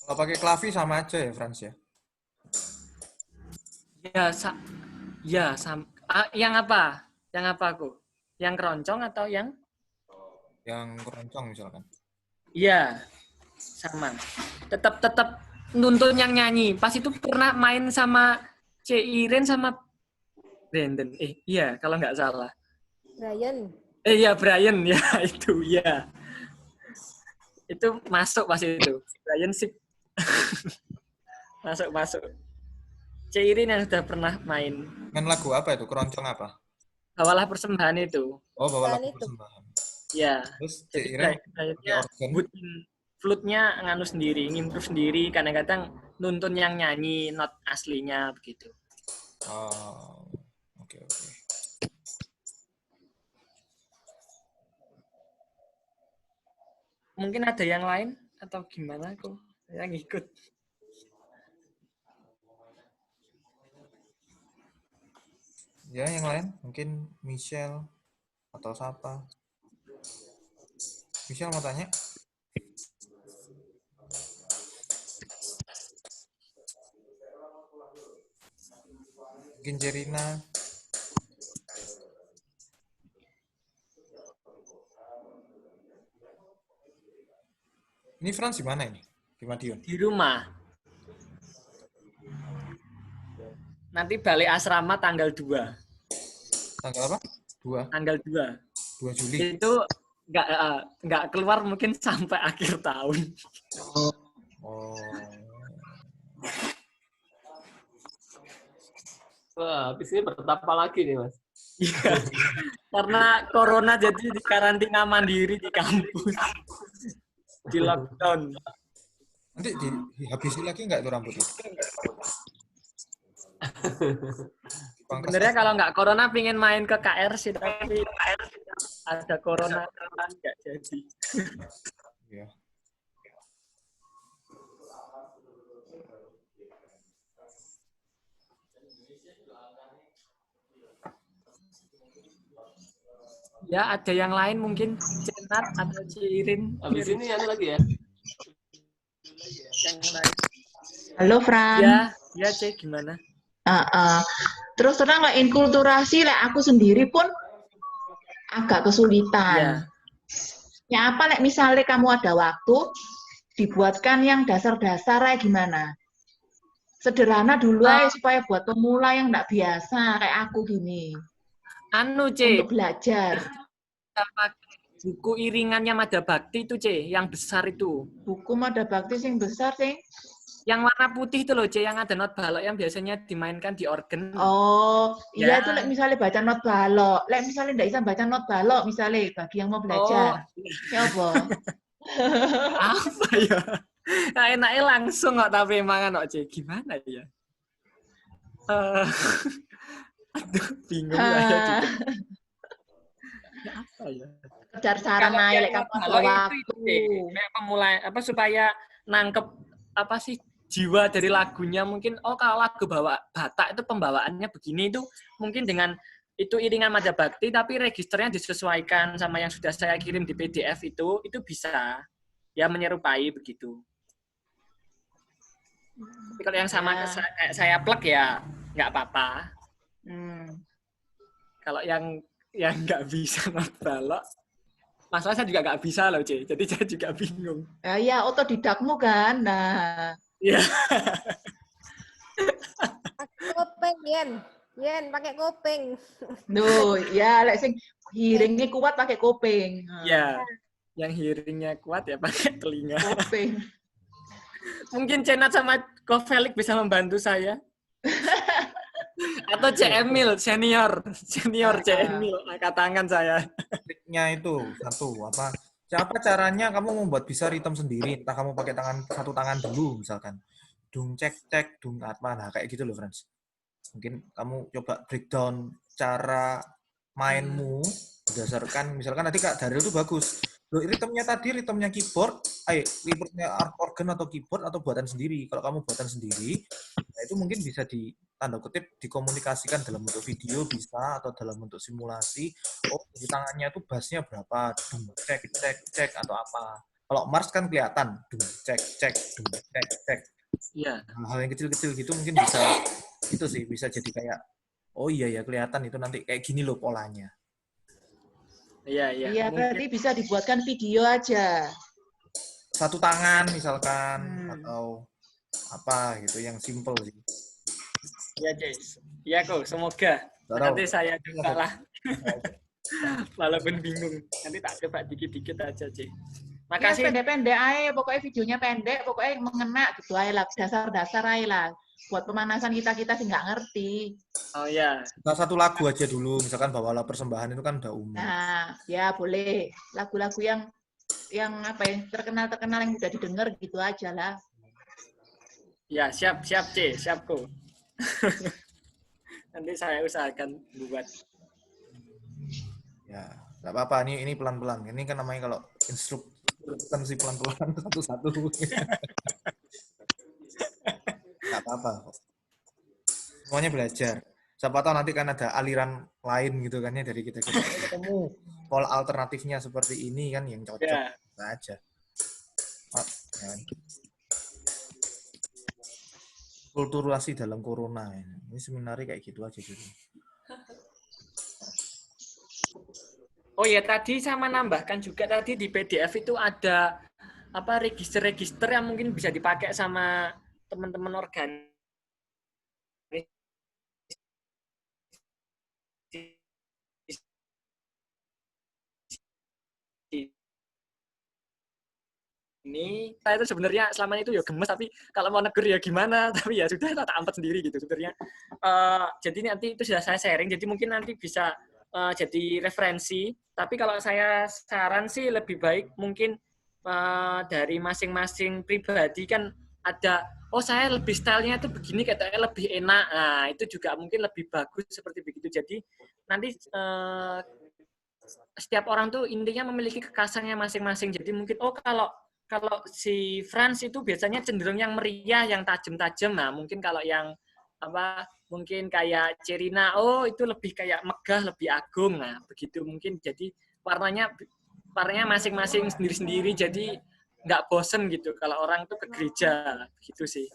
Kalau pakai klavi sama aja ya, Frans ya? Yang apa? Yang apa aku? Yang keroncong atau yang? Yang keroncong misalkan. Iya, sama. Tetap nuntun yang nyanyi. Pas itu pernah main sama C. Iren sama Brandon. Iya, kalau nggak salah. Brian. Iya, Brian. Ya, itu. Ya. Itu masuk pas itu. Brian sip. Masuk. C. Iren yang sudah pernah main. Main lagu apa itu? Keroncong apa? Bawalah persembahan itu. Oh, bawa lagu Itu. persembahan. Ya. Terus Jadi Iren Brian-nya organ. flute-nya nganu sendiri, ngimprove sendiri, kadang-kadang nuntun yang nyanyi, not aslinya begitu. Oh, oke. Mungkin ada yang lain atau gimana kok? Saya ngikut. Ya, yang lain mungkin Michelle atau siapa? Michelle mau tanya? Mungkin Jerina. Ini Frans di mana ini? Di Madiun? Di rumah. Nanti balik asrama tanggal 2. Tanggal apa? 2? Tanggal 2. 2 Juli. Itu nggak keluar mungkin sampai akhir tahun. Oh. Wah, habis ini bertapa lagi nih, Mas. Iya. Karena corona jadi di karantina mandiri di kampus. Di lockdown. Nanti dihabisi lagi nggak itu rambut itu? Sebenarnya kalau nggak corona pingin main ke KR sih, tapi ada corona nggak jadi. Iya. Ya, ada yang lain mungkin Cenat atau Cirin. Habis ini anu lagi ya. Yang lain. Halo Fran. Ya C, gimana? Terus terang lah inkulturasi lah aku sendiri pun agak kesulitan. Ya apa misalnya kamu ada waktu dibuatkan yang dasar-dasar kayak gimana? Sederhana dulu aja supaya buat pemula yang nggak biasa kayak aku gini. Anu C, Untuk belajar. Buku iringannya Mada Bakti itu C, yang besar itu. Buku Mada Bakti yang besar sih. Yang warna putih itu loh C, yang ada not balok yang biasanya dimainkan di organ. Oh, iya Ya. itu misalnya baca not balok. Misalnya nggak bisa baca not balok misalnya bagi yang mau belajar. Ya apa? Apa ya? Nah, enaknya langsung kok tapi emang kok C, gimana ya? Aduh, bingung saya juga. Ya, apa ya? Kejar saran aja kamu ada waktu. Kayak pemula apa supaya nangkep apa sih jiwa dari lagunya mungkin kalau lagu Batak itu pembawaannya begini itu mungkin dengan itu iringan Mada Bakti tapi registernya disesuaikan sama yang sudah saya kirim di PDF itu kayak ya menyerupai begitu. Tapi kalau yang sama kayak saya plek ya nggak apa-apa. Kalau yang nggak bisa not balok, masalah saya juga nggak bisa loh, C. Jadi saya juga bingung. Ya otodidakmu kan. Nah. Iya. Kopeng, Yen pakai kopeng. Duh, ya lek sing hearingnya kuat pakai kopeng. Iya. Yang hearingnya kuat ya pakai telinga. Kopeng. Mungkin Cenat sama Ko Felix bisa membantu saya. Atau C. Emil, senior C. Emil, angkat tangan saya. Triknya itu siapa caranya kamu membuat bisa ritme sendiri, entah kamu pakai satu tangan dulu misalkan dung cek cek dung apa, nah kayak gitu loh Frans. Mungkin kamu coba breakdown cara mainmu berdasarkan misalkan tadi Kak Daryl itu bagus loh, ritmenya keyboard, ritmenya organ atau keyboard atau buatan sendiri. Kalau kamu buatan sendiri, nah itu mungkin bisa tanda kutip dikomunikasikan dalam bentuk video bisa atau dalam bentuk simulasi. Di tangannya itu bassnya berapa, cek atau apa. Kalau Mars kan kelihatan cek. Iya. Hal yang kecil-kecil gitu mungkin bisa itu sih bisa jadi kayak iya kelihatan itu nanti kayak gini loh polanya. Iya. Iya, berarti bisa dibuatkan video aja. Satu tangan misalkan atau apa gitu yang simple sih. Iya, Jess. Iya kok, semoga. Nanti saya coba lah. Walaupun bingung. Nanti tak coba dikit-dikit aja, Cik. Makasih. Ya, pendek-pendek aja, pokoknya videonya pendek, pokoknya mengena gitu aja lah, dasar-dasar aja lah. Buat pemanasan kita sih nggak ngerti. Oh ya. Nah, satu lagu aja dulu, misalkan Bawalah Persembahan itu kan udah umum. Nah, ya boleh. Lagu-lagu yang apa ya, terkenal yang udah didengar gitu aja lah. Ya, siap, C. Siap kok. Nanti saya usahakan buat. Ya, nggak apa-apa. Ini pelan-pelan. Ini kan namanya kalau instruksi pelan-pelan satu-satu. Nggak apa-apa. Semuanya belajar. Siapa tahu nanti kan ada aliran lain gitu kan ya dari kita ketemu pola alternatifnya seperti ini kan yang cocok aja. Kulturasi dalam corona ini seminari kayak gitu aja gitu. Oh ya, tadi sama nambahkan juga tadi di PDF itu ada apa register-register yang mungkin bisa dipakai sama teman-teman organisasi ini. Saya itu sebenarnya selama itu ya gemes, tapi kalau mau negur ya gimana, tapi ya sudah tak angkat sendiri gitu sebenarnya. Jadi nanti itu sudah saya sharing, jadi mungkin nanti bisa jadi referensi. Tapi kalau saya saran sih lebih baik mungkin dari masing-masing pribadi kan ada, saya lebih stylenya itu begini, katanya lebih enak. Nah, itu juga mungkin lebih bagus seperti begitu. Jadi nanti setiap orang tuh intinya memiliki kekhasannya masing-masing. Jadi mungkin kalau si Frans itu biasanya cenderung yang meriah, yang tajam-tajam. Nah, mungkin kalau yang apa mungkin kayak Cerina, oh itu lebih kayak megah, lebih agung. Nah, begitu mungkin jadi warnanya masing-masing sendiri-sendiri, jadi nggak bosen gitu kalau orang tuh ke gereja gitu sih.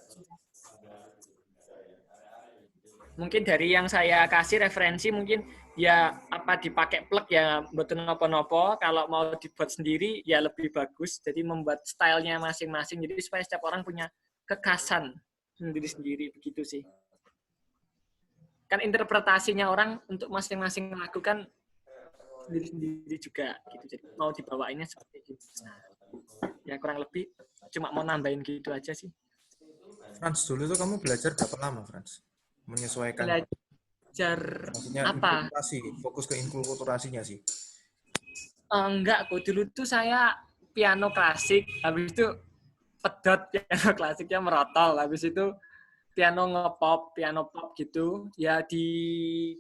Mungkin dari yang saya kasih referensi mungkin ya apa dipakai plug ya betul nopo-nopo, kalau mau dibuat sendiri ya lebih bagus, jadi membuat stylenya masing-masing, jadi supaya setiap orang punya kekhasan sendiri-sendiri begitu sih. Kan interpretasinya orang untuk masing-masing lagu kan sendiri-sendiri juga gitu, jadi mau dibawainnya seperti itu. Nah, ya kurang lebih cuma mau nambahin gitu aja sih. Frans, dulu tuh kamu belajar berapa lama, Frans? Menyesuaikan. Belajar maksudnya apa? Fokus ke inkulturasinya sih. Enggak, kok dulu tuh saya piano klasik, habis itu pedot piano klasiknya merotol, habis itu piano ngepop, piano pop gitu, ya di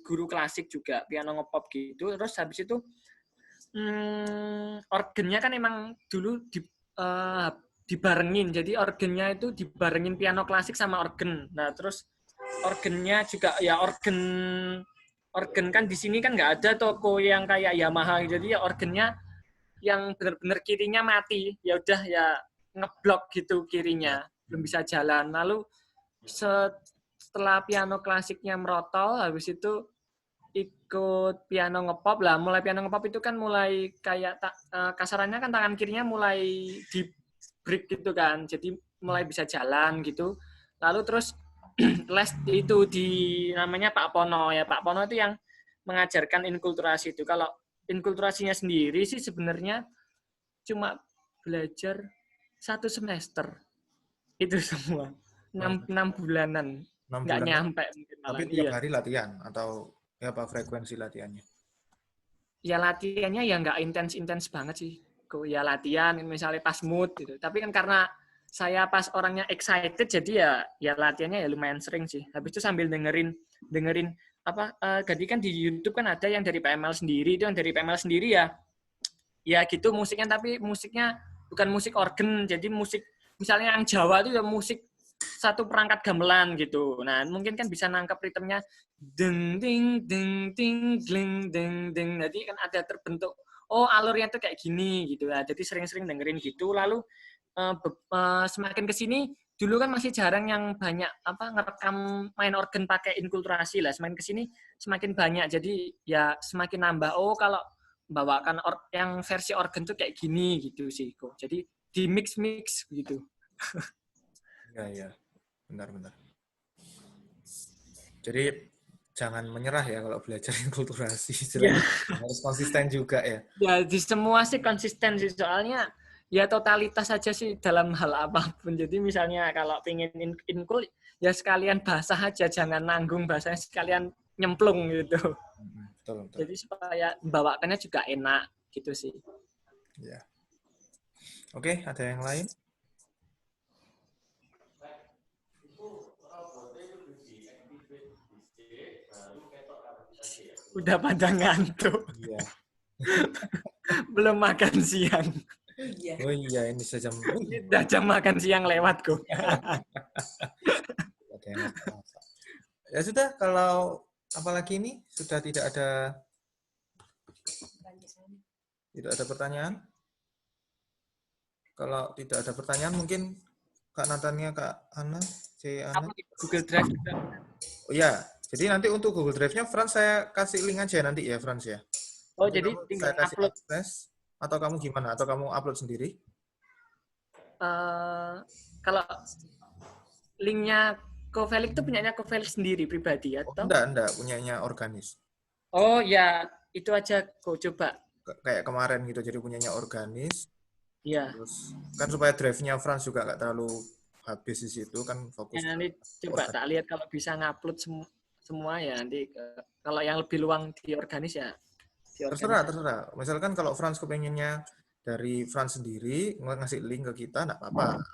guru klasik juga piano ngepop gitu, terus habis itu organnya kan emang dulu dibarengin, jadi organnya itu dibarengin piano klasik sama organ. Nah terus organnya juga ya organ kan di sini kan nggak ada toko yang kayak Yamaha, jadi ya organnya yang benar-benar kirinya mati, ya udah ya ngeblok gitu kirinya, belum bisa jalan. Lalu setelah piano klasiknya merotol, habis itu ikut piano ngepop lah. Mulai piano ngepop itu kan mulai kayak kasarannya kan tangan kirinya mulai di break gitu kan, jadi mulai bisa jalan gitu. Lalu terus les itu di namanya Pak Pono ya. Pak Pono itu yang mengajarkan inkulturasi itu. Kalau inkulturasinya sendiri sih sebenarnya cuma belajar 1 semester itu semua 6 bulanan 6 nggak bulan. nyampe Tapi tiap hari latihan atau ya apa frekuensi latihannya? Ya latihannya ya nggak intens banget sih. Ya latihan misalnya pas mood gitu. Tapi kan karena saya pas orangnya excited jadi ya latihannya ya lumayan sering sih. Habis itu sambil dengerin apa jadi kan di YouTube kan ada yang dari PML sendiri, itu yang dari PML sendiri ya gitu musiknya, tapi musiknya bukan musik organ, jadi musik misalnya yang Jawa itu ya musik satu perangkat gamelan gitu. Nah, mungkin kan bisa nangkep ritmenya deng ding deng ding ding deng deng. Jadi kan ada terbentuk oh alurnya tuh kayak gini gitu ya. Jadi sering-sering dengerin gitu. Lalu semakin ke sini dulu kan masih jarang yang banyak apa ngerekam main organ pakai inkulturasi lah. Semakin ke sini semakin banyak. Jadi ya semakin nambah. Oh kalau bawakan yang versi organ tuh kayak gini gitu sih kok. Jadi di mix gitu. Ya, benar. Jadi jangan menyerah ya kalau belajar inkulturasi. Ya. Harus konsisten juga ya. Ya di semua sih konsisten sih, soalnya ya totalitas aja sih dalam hal apapun. Jadi misalnya kalau pengen inkul ya sekalian basah aja, jangan nanggung bahasanya, sekalian nyemplung gitu. Betul. Jadi supaya membawakannya juga enak gitu sih. Ya. Oke, ada yang lain? Udah pada ngantuk. Iya. Belum makan siang. Oh iya, ini sejam. Udah jam makan siang lewat kok. Ya sudah, kalau apalagi ini sudah tidak ada pertanyaan. Kalau tidak ada pertanyaan, mungkin Kak Natania, Kak Ana, Ana. Google Drive juga. Oh ya, jadi nanti untuk Google Drive-nya, Frans saya kasih link aja nanti ya, Frans ya. Oh, nanti jadi tinggal saya kasih upload. Akses, atau kamu gimana? Atau kamu upload sendiri? Kalau linknya Kofelik itu punyanya Kofelik sendiri pribadi atau? Enggak, punyanya Organis. Oh ya, itu aja kok coba. Kayak kemarin gitu, jadi punyanya Organis. Iya. Terus kan supaya drive-nya Frans juga nggak terlalu habis di situ kan, fokus. Ya, nanti coba tak lihat kalau bisa ngupload semua ya nanti. Kalau yang lebih luang di Organis ya. Terserah. Misalkan kalau Frans kepengennya dari Frans sendiri ngasih link ke kita, nggak apa-apa.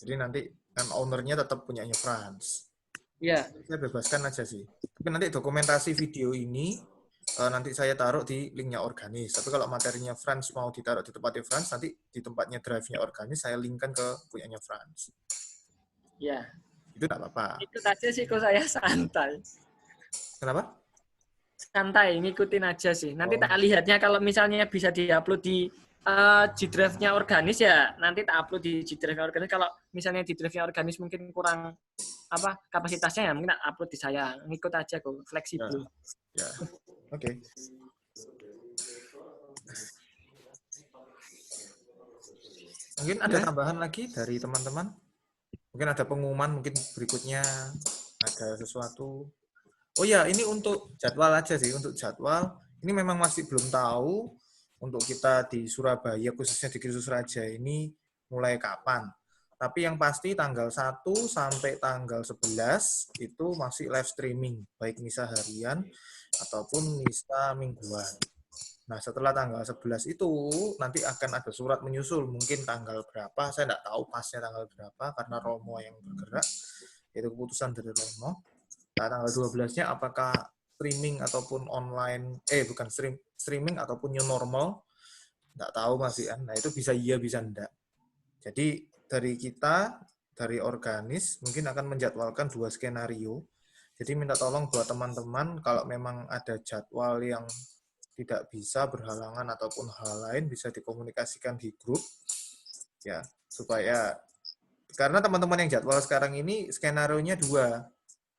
Jadi nanti kan ownernya tetap punyanya Frans. Iya. Saya bebaskan aja sih. Tapi nanti dokumentasi video ini nanti saya taruh di linknya Organis. Tapi kalau materinya Frans mau ditaruh di tempatnya Frans, nanti di tempatnya drive-nya Organis saya linkkan ke punyanya Frans. Iya. itu tidak apa-apa. Ikut aja sih kok saya santai. Kenapa? Santai, ngikutin aja sih. Nanti Oh. tak lihatnya kalau misalnya bisa diupload di G-Drive-nya Organis ya, nanti tak upload di G-Drive-nya Organis. Kalau misalnya di Drive-nya Organis mungkin kurang kapasitasnya ya, mungkin tak upload di saya. Ngikut aja kok, fleksibel. Ya. Oke. Mungkin ada tambahan lagi dari teman-teman? Mungkin ada pengumuman, mungkin berikutnya ada sesuatu. Oh ya, ini untuk jadwal aja sih, untuk jadwal. Ini memang masih belum tahu untuk kita di Surabaya, khususnya di Kristus Raja ini mulai kapan. Tapi yang pasti tanggal 1 sampai tanggal 11 itu masih live streaming, baik misa harian ataupun misa mingguan. Nah, setelah tanggal 11 itu nanti akan ada surat menyusul, mungkin tanggal berapa, saya tidak tahu pasnya tanggal berapa karena Romo yang bergerak, itu keputusan dari Romo. Nah, tanggal 12-nya apakah streaming ataupun online, bukan streaming ataupun new normal, tidak tahu masih kan. Nah, itu bisa iya, bisa enggak. Jadi dari kita, dari Organis, mungkin akan menjadwalkan 2 skenario. Jadi minta tolong buat teman-teman, kalau memang ada jadwal yang tidak bisa berhalangan ataupun hal lain, bisa dikomunikasikan di grup, ya, supaya, karena teman-teman yang jadwal sekarang ini skenario-nya 2.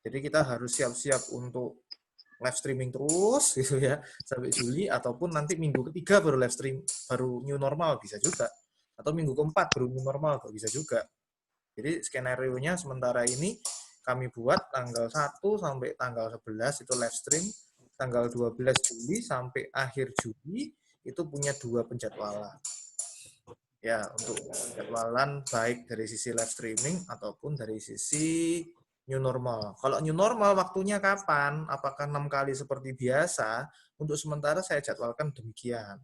Jadi kita harus siap-siap untuk live streaming terus gitu ya sampai Juli, ataupun nanti minggu ketiga baru live stream, baru new normal bisa juga, atau minggu keempat baru new normal bisa juga. Jadi skenario-nya sementara ini kami buat tanggal 1 sampai tanggal 11 itu live stream, tanggal 12 Juli sampai akhir Juli itu punya 2 penjadwalan. Ya, untuk penjadwalan baik dari sisi live streaming ataupun dari sisi new normal. Kalau new normal waktunya kapan? Apakah 6 kali seperti biasa? Untuk sementara saya jadwalkan demikian.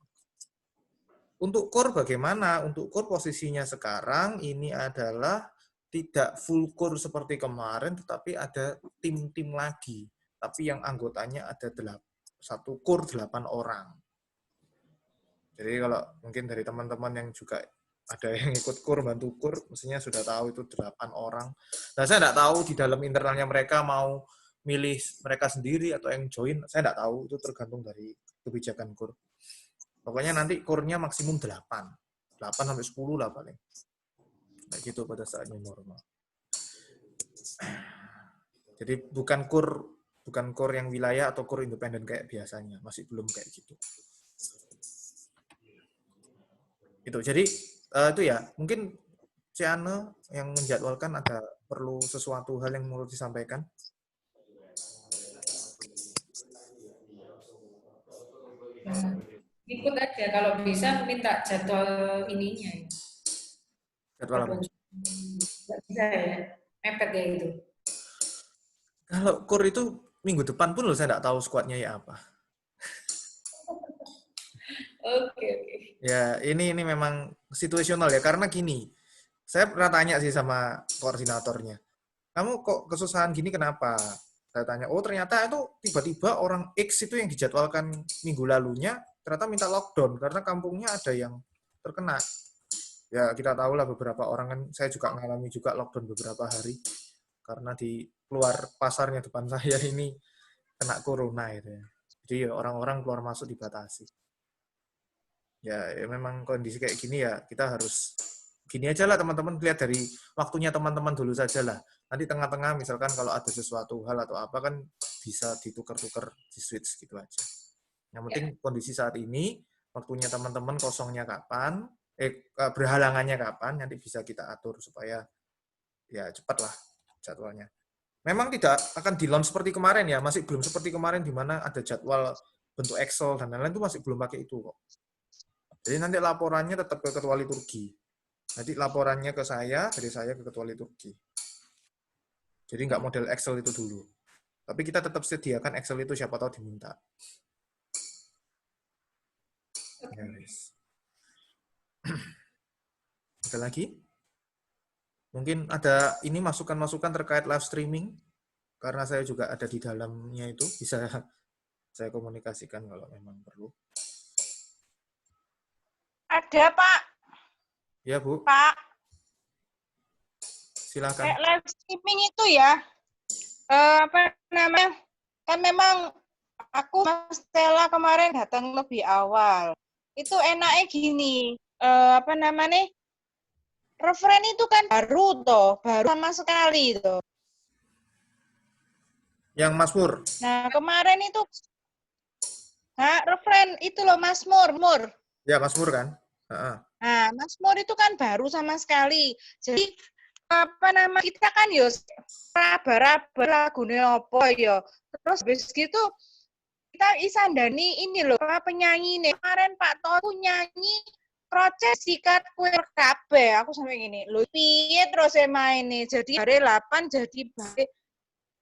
Untuk core bagaimana? Untuk core posisinya sekarang ini adalah tidak full core seperti kemarin, tetapi ada tim-tim lagi. Tapi yang anggotanya ada 1 core 8 orang. Jadi kalau mungkin dari teman-teman yang juga ada yang ikut kur, bantu kur, mestinya sudah tahu itu 8 orang. Nah, saya tidak tahu di dalam internalnya mereka mau milih mereka sendiri atau yang join, saya tidak tahu, itu tergantung dari kebijakan kur. Pokoknya nanti kurnya maksimum 8 sampai 10 lah paling. Kayak gitu pada saat new normal. Jadi bukan kur yang wilayah atau kur independen kayak biasanya, masih belum kayak gitu. Itu. Jadi itu ya, mungkin Ciane yang menjadwalkan ada perlu sesuatu hal yang menurut disampaikan. Ikut aja kalau bisa minta jadwal ininya. Jadwal apa? Nggak bisa ya, mepet ya itu. Kalau kur itu minggu depan pun saya tidak tahu skuadnya ya apa. Oke. Ya, ini memang situasional ya, karena gini, saya pernah tanya sih sama koordinatornya, kamu kok kesusahan gini kenapa? Saya tanya, oh ternyata itu tiba-tiba orang X itu yang dijadwalkan minggu lalunya, ternyata minta lockdown, karena kampungnya ada yang terkena. Ya, kita tahu lah beberapa orang kan, saya juga mengalami juga lockdown beberapa hari, karena di keluar pasarnya depan saya ini kena corona gitu ya. Jadi orang-orang keluar masuk dibatasi. Ya memang kondisi kayak gini ya kita harus gini aja lah teman-teman, lihat dari waktunya teman-teman dulu saja lah. Nanti tengah-tengah misalkan kalau ada sesuatu hal atau apa kan bisa ditukar-tukar, di switch gitu aja. Yang penting kondisi saat ini waktunya teman-teman kosongnya kapan, berhalangannya kapan, nanti bisa kita atur supaya ya cepat lah jadwalnya. Memang tidak akan di-launch seperti kemarin ya, masih belum seperti kemarin di mana ada jadwal bentuk Excel dan lain-lain, itu masih belum pakai itu kok. Jadi nanti laporannya tetap ke ketua liturgi. Nanti laporannya ke saya, dari saya ke ketua liturgi. Jadi nggak model Excel itu dulu. Tapi kita tetap sediakan Excel itu, siapa tahu diminta. Yes. Ada lagi? Mungkin ada ini masukan-masukan terkait live streaming, karena saya juga ada di dalamnya itu, bisa saya komunikasikan kalau memang perlu. Ada, Pak. Ya, Bu. Pak. Silakan. Kayak live streaming itu ya, apa namanya, kan memang aku Mas Stella kemarin datang lebih awal. Itu enaknya gini, apa namanya, referen itu kan baru sama sekali toh. Yang Mazmur. Nah kemarin itu, referen itu loh Mur. Ya, Mazmur kan? Nah Mur itu kan baru sama sekali. Jadi apa nama kita kan yo raba-raba lagune apa yo. Terus habis gitu kita isandani ini loh penyanyi nih. Kemarin Pak Totu nyanyi proces sikat kue kabeh. Aku sampai gini, lho piye terus main nih. Jadi bare 8 jadi bare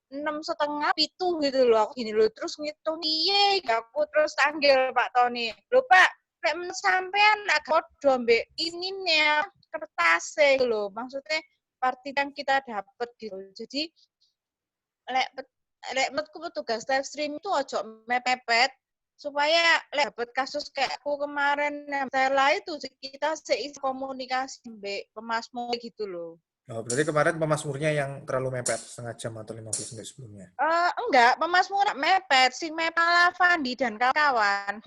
6,5 7 gitu loh. Aku gini loh terus ngitung piye aku terus tanggil Pak Tony. Lho Pak, lek sampean agak podo mbek ini nih kertas lho. Maksudnya parti yang kita dapat gitu. Jadi lek menurutku petugas live stream itu ojo mepet supaya lek dapat kasus kayak aku kemarin Stella itu kita seisi komunikasi mbek pemasmur gitu loh. Oh, berarti kemarin pemasmurnya yang terlalu mepet, setengah jam atau 15 menit sebelumnya. Enggak, pemasmur mepet, sing mepet Fandi dan kawan-kawan.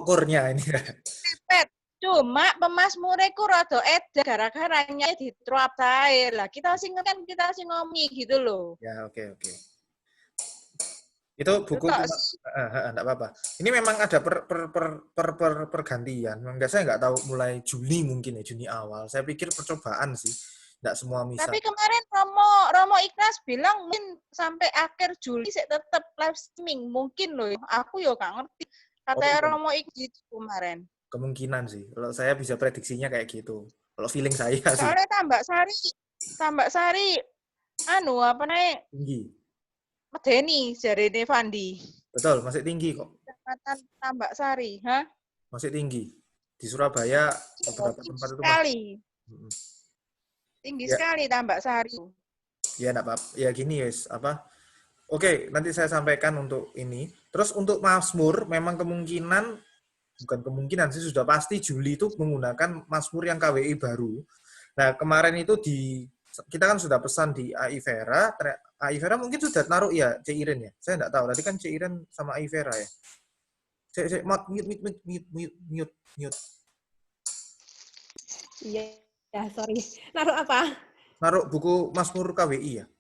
Kurnya ini. Mepet. Cuma pemasmure ku rada edan gara-gara di drop air. Lah kita sing ngomi gitu loh. Ya, oke. Itu buku enggak apa-apa. Ini memang ada pergantian. Enggak, saya nggak tahu mulai Juni mungkin ya, Juni awal. Saya pikir percobaan sih. Enggak semua misa. Tapi kemarin Romo Ikhlas bilang mungkin sampai akhir Juli saya tetap live streaming. Mungkin loh. Aku yo nggak ngerti. Katanya Romo Ikhlas gitu kemarin. Kemungkinan sih. Kalau saya bisa prediksinya kayak gitu. Kalau feeling saya sih. Soalnya Tambak Sari apa namanya? Tinggi. Medeni jarene Fandi. Betul, masih tinggi kok. Kecamatan Tambak Sari, Masih tinggi. Di Surabaya beberapa tempat itu sekali. Tinggi sekali Tambak Sari. Ya enggak apa-apa. Ya gini guys, Oke, nanti saya sampaikan untuk ini. Terus untuk Mazmur memang bukan kemungkinan sih, sudah pasti Juli itu menggunakan Mazmur yang KWI baru. Nah, kemarin itu kita kan sudah pesan di AI Vera. AI Vera mungkin sudah naruh ya, C. Iren ya. Saya enggak tahu. Tadi kan C. Iren sama AI Vera ya. Mute. Iya, sorry. Naruh apa? Naruh buku Mazmur KWI ya?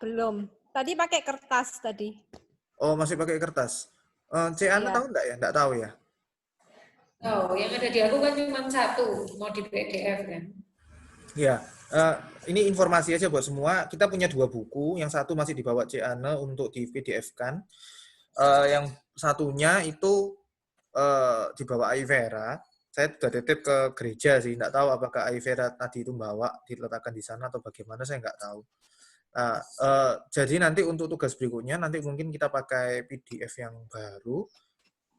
Belum. Tadi pakai kertas tadi. Oh, masih pakai kertas. Ana tahu enggak ya? Enggak tahu ya? Oh, yang ada di aku kan cuma satu, mau di PDF kan. Ya, ini informasi aja buat semua. Kita punya 2 buku, yang satu masih dibawa Ana untuk di PDF-kan. Yang satunya itu dibawa Aivera. Saya sudah titip ke gereja sih, nggak tahu apakah Aivera tadi itu bawa diletakkan di sana atau bagaimana, saya nggak tahu. Jadi nanti untuk tugas berikutnya, nanti mungkin kita pakai PDF yang baru,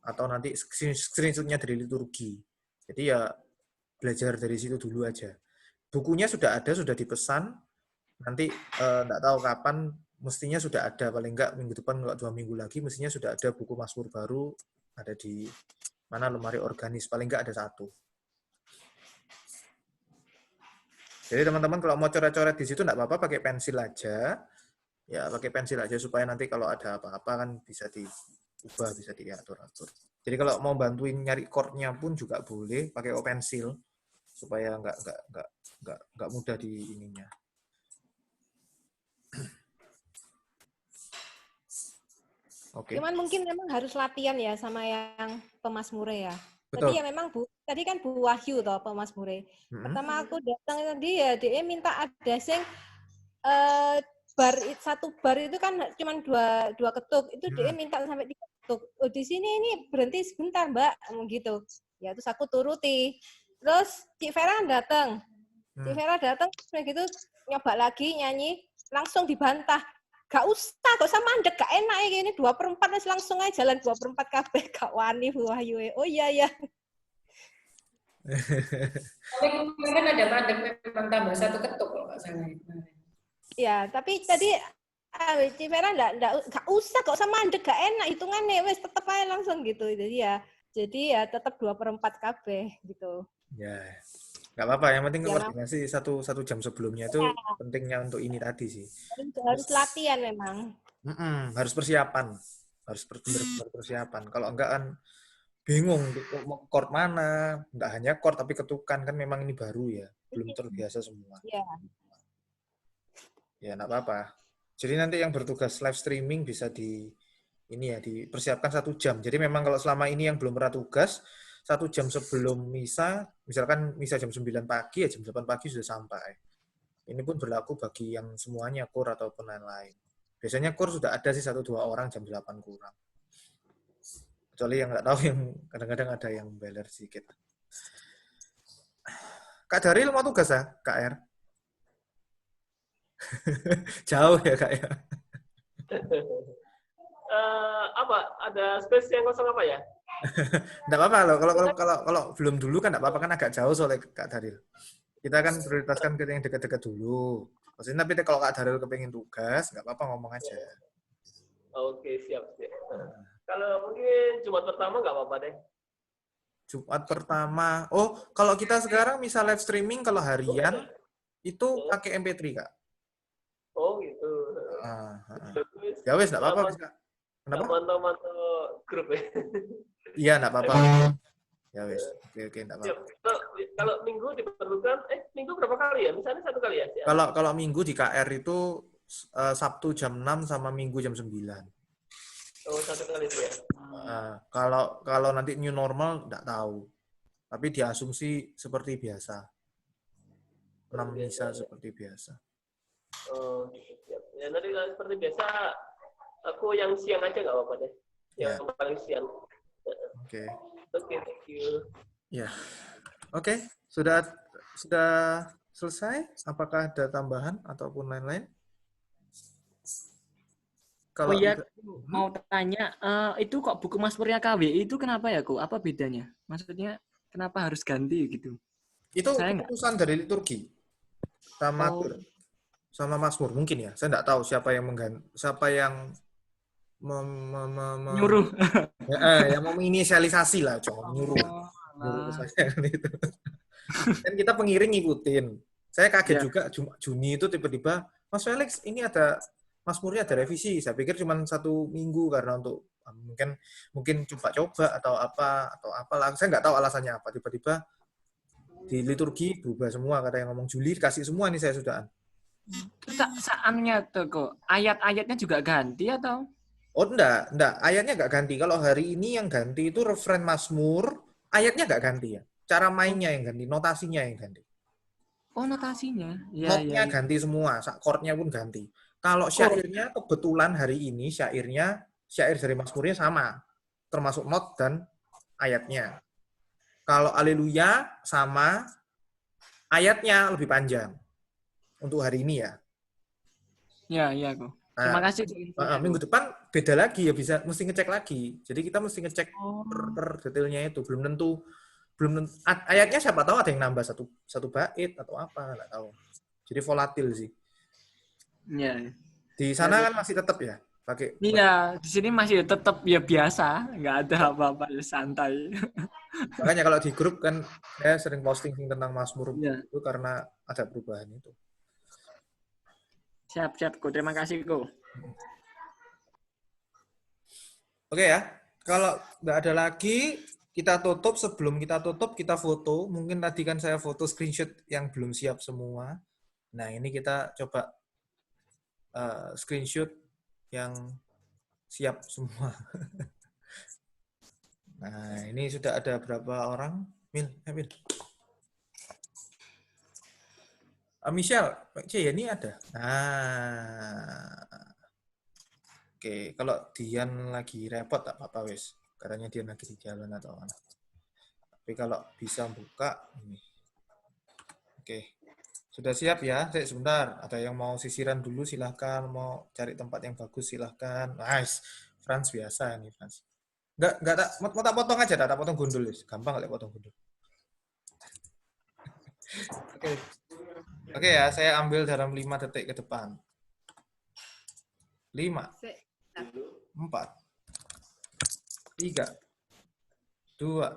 atau nanti screenshot-nya dari liturgi. Jadi ya belajar dari situ dulu aja. Bukunya sudah ada, sudah dipesan. Nanti nggak tahu kapan, mestinya sudah ada. Paling nggak minggu depan, nggak 2 minggu lagi, mestinya sudah ada buku Mazmur baru, ada di mana lemari organis. Paling nggak ada 1. Jadi teman-teman kalau mau coret-coret di situ nggak apa-apa, pakai pensil aja. Ya, pakai pensil aja supaya nanti kalau ada apa-apa kan bisa diubah, bisa diatur-atur. Jadi kalau mau bantuin nyari chord-nya pun juga boleh pakai pensil supaya nggak mudah di ininya. Oke. Cuman mungkin memang harus latihan ya sama yang pemasmure ya. Betul. Tadi ya memang tadi kan Bu Wahyu toh pemasmure. Pertama aku datang tadi ya dia minta ada sing satu bar itu kan cuma dua ketuk. Itu dia minta sampai 3 ketuk. Oh, di sini ini berhenti sebentar, Mbak, gitu. Ya terus aku turuti. Terus Cik Vera datang. Cik Vera datang gitu nyoba lagi nyanyi, langsung dibantah. Gak usah mandek, gak enak ya ini 2/4 langsung aja jalan 2/4 kabeh gak wani Bu Wahyu. Oh iya. Tapi kemarin ada mandek memang tambah 1 ketuk kalau nggak salah. Ya, tapi tadi Cik Vera gak usah mandek, gak enak hitungannya wes tetep aja langsung gitu. Jadi ya tetap 2/4 kabeh gitu. Ya. Nggak apa-apa, yang penting Ya, koordinasi satu jam sebelumnya itu pentingnya untuk ini tadi sih. harus latihan memang. Harus persiapan, harus benar-benar persiapan. Kalau enggak kan bingung mau chord mana, enggak hanya chord tapi ketukan kan memang ini baru ya, belum terbiasa semua. Ya. Ya enggak apa-apa. Jadi nanti yang bertugas live streaming bisa ini ya dipersiapkan 1 jam. Jadi memang kalau selama ini yang belum pernah tugas 1 jam sebelum misa, misalkan misa jam 9 pagi ya jam 8 pagi sudah sampai. Ini pun berlaku bagi yang semuanya kur ataupun lain-lain. Biasanya kur sudah ada sih 1-2 orang jam 8 kurang. Kecuali yang nggak tahu yang kadang-kadang ada yang beler sedikit. Kak Daril mau tugas ya, Kak R? Jauh ya Kak ya? Apa? Ada space yang kosong apa ya? Nggak apa-apa loh. Kalau belum dulu kan nggak apa-apa kan agak jauh soalnya Kak Daril. Kita kan prioritaskan ke yang dekat-dekat dulu. Maksudnya tapi kalau Kak Daril kepengen tugas, nggak apa-apa ngomong aja. Oke, siap. Kalau mungkin Jumat pertama nggak apa-apa deh. Jumat pertama. Oh, kalau kita sekarang misal live streaming kalau harian itu pakai MP3 Kak. Oh gitu. Ya wes, nggak apa-apa. Kenapa? Mantau-mantau grup ya. Iya, nggak apa-apa. Ya wes, oke, nggak apa-apa. Kalau minggu diperlukan, minggu berapa kali ya? Misalnya 1 kali ya? Kalau minggu di KR itu Sabtu jam 6 sama Minggu jam 9. Oh, 1 kali itu ya? Kalau nanti new normal, nggak tahu. Tapi diasumsi seperti biasa. 6 misa seperti biasa. Oh, siap. Ya nanti kalau seperti biasa, aku yang siang aja nggak apa-apa deh. Yang paling siang. Oke. Oke, thank you. Ya. Oke, sudah selesai? Apakah ada tambahan ataupun lain-lain? Oh iya, mau tanya, itu kok buku Mazmurnya KWI itu kenapa ya, kok? Apa bedanya? Maksudnya kenapa harus ganti gitu? Itu keputusan dari liturgi sama Mazmur mungkin ya. Saya nggak tahu siapa yang nyuruh. Yang mau menginisialisasi lah, jangan nyuruh saya itu. Dan kita pengiring ngikutin. Saya kaget juga Juni itu tiba-tiba, Mas Felix ini ada Mazmurnya ada revisi. Saya pikir cuma 1 minggu karena untuk mungkin coba-coba atau apalah. Saya nggak tahu alasannya apa. Tiba-tiba di liturgi berubah semua, kata yang ngomong Juli kasih semua nih saya sudahan. Saatnya tuh kok ayat-ayatnya juga ganti atau? Oh enggak, ayatnya nggak ganti. Kalau hari ini yang ganti itu referen Mazmur, ayatnya nggak ganti ya. Cara mainnya yang ganti, notasinya yang ganti. Oh, notasinya. Notnya ganti semua, chordnya pun ganti. Kalau syairnya kebetulan hari ini syair dari Mazmurnya sama, termasuk not dan ayatnya. Kalau Haleluya sama, ayatnya lebih panjang untuk hari ini ya. Iya kok. Terima kasih. Minggu depan beda lagi ya, mesti ngecek lagi. Jadi kita mesti ngecek per detailnya itu. Belum tentu ayatnya siapa tahu ada yang nambah satu bait atau apa, nggak tahu. Jadi volatil sih. Iya. Di sana kan masih tetap ya pakai. Iya, di sini masih tetap ya biasa, nggak ada apa-apa, ya santai. Makanya kalau di grup kan saya sering posting tentang Mazmur itu karena ada perubahan itu. Siap, Ko. Terima kasih, Ko. Oke ya. Kalau nggak ada lagi, kita tutup. Sebelum kita tutup, kita foto. Mungkin tadi kan saya foto screenshot yang belum siap semua. Nah, ini kita coba screenshot yang siap semua. Nah, ini sudah ada berapa orang? Mil. Michelle, ini ada. Nah, oke. Kalau Dian lagi repot, tak apa-apa wes. Karena dia lagi di jalan atau mana. Tapi kalau bisa buka, ini. Oke. Sudah siap ya? Sebentar. Ada yang mau sisiran dulu, silahkan. Mau cari tempat yang bagus, silahkan. Nice. Frans biasa nih, Frans. Enggak, mau tak potong aja, tak potong gundul. Gampang nggak potong gundul. Oke ya, saya ambil dalam 5 detik ke depan. 5, 4, 3, 2,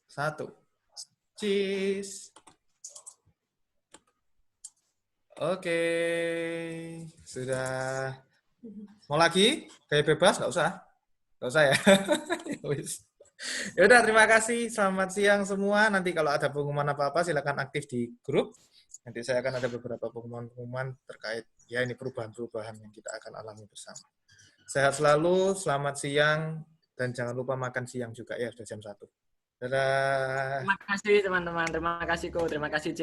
1. Cheese. Oke. Sudah. Mau lagi? Kayak bebas? Nggak usah. Nggak usah ya? Ya wis. Ya udah, terima kasih. Selamat siang semua. Nanti kalau ada pengumuman apa-apa, silakan aktif di grup. Nanti saya akan ada beberapa pengumuman terkait ya ini perubahan-perubahan yang kita akan alami bersama. Sehat selalu, selamat siang, dan jangan lupa makan siang juga ya, sudah jam 1. Dadah. Terima kasih teman-teman, terima kasih Ko, terima kasih C.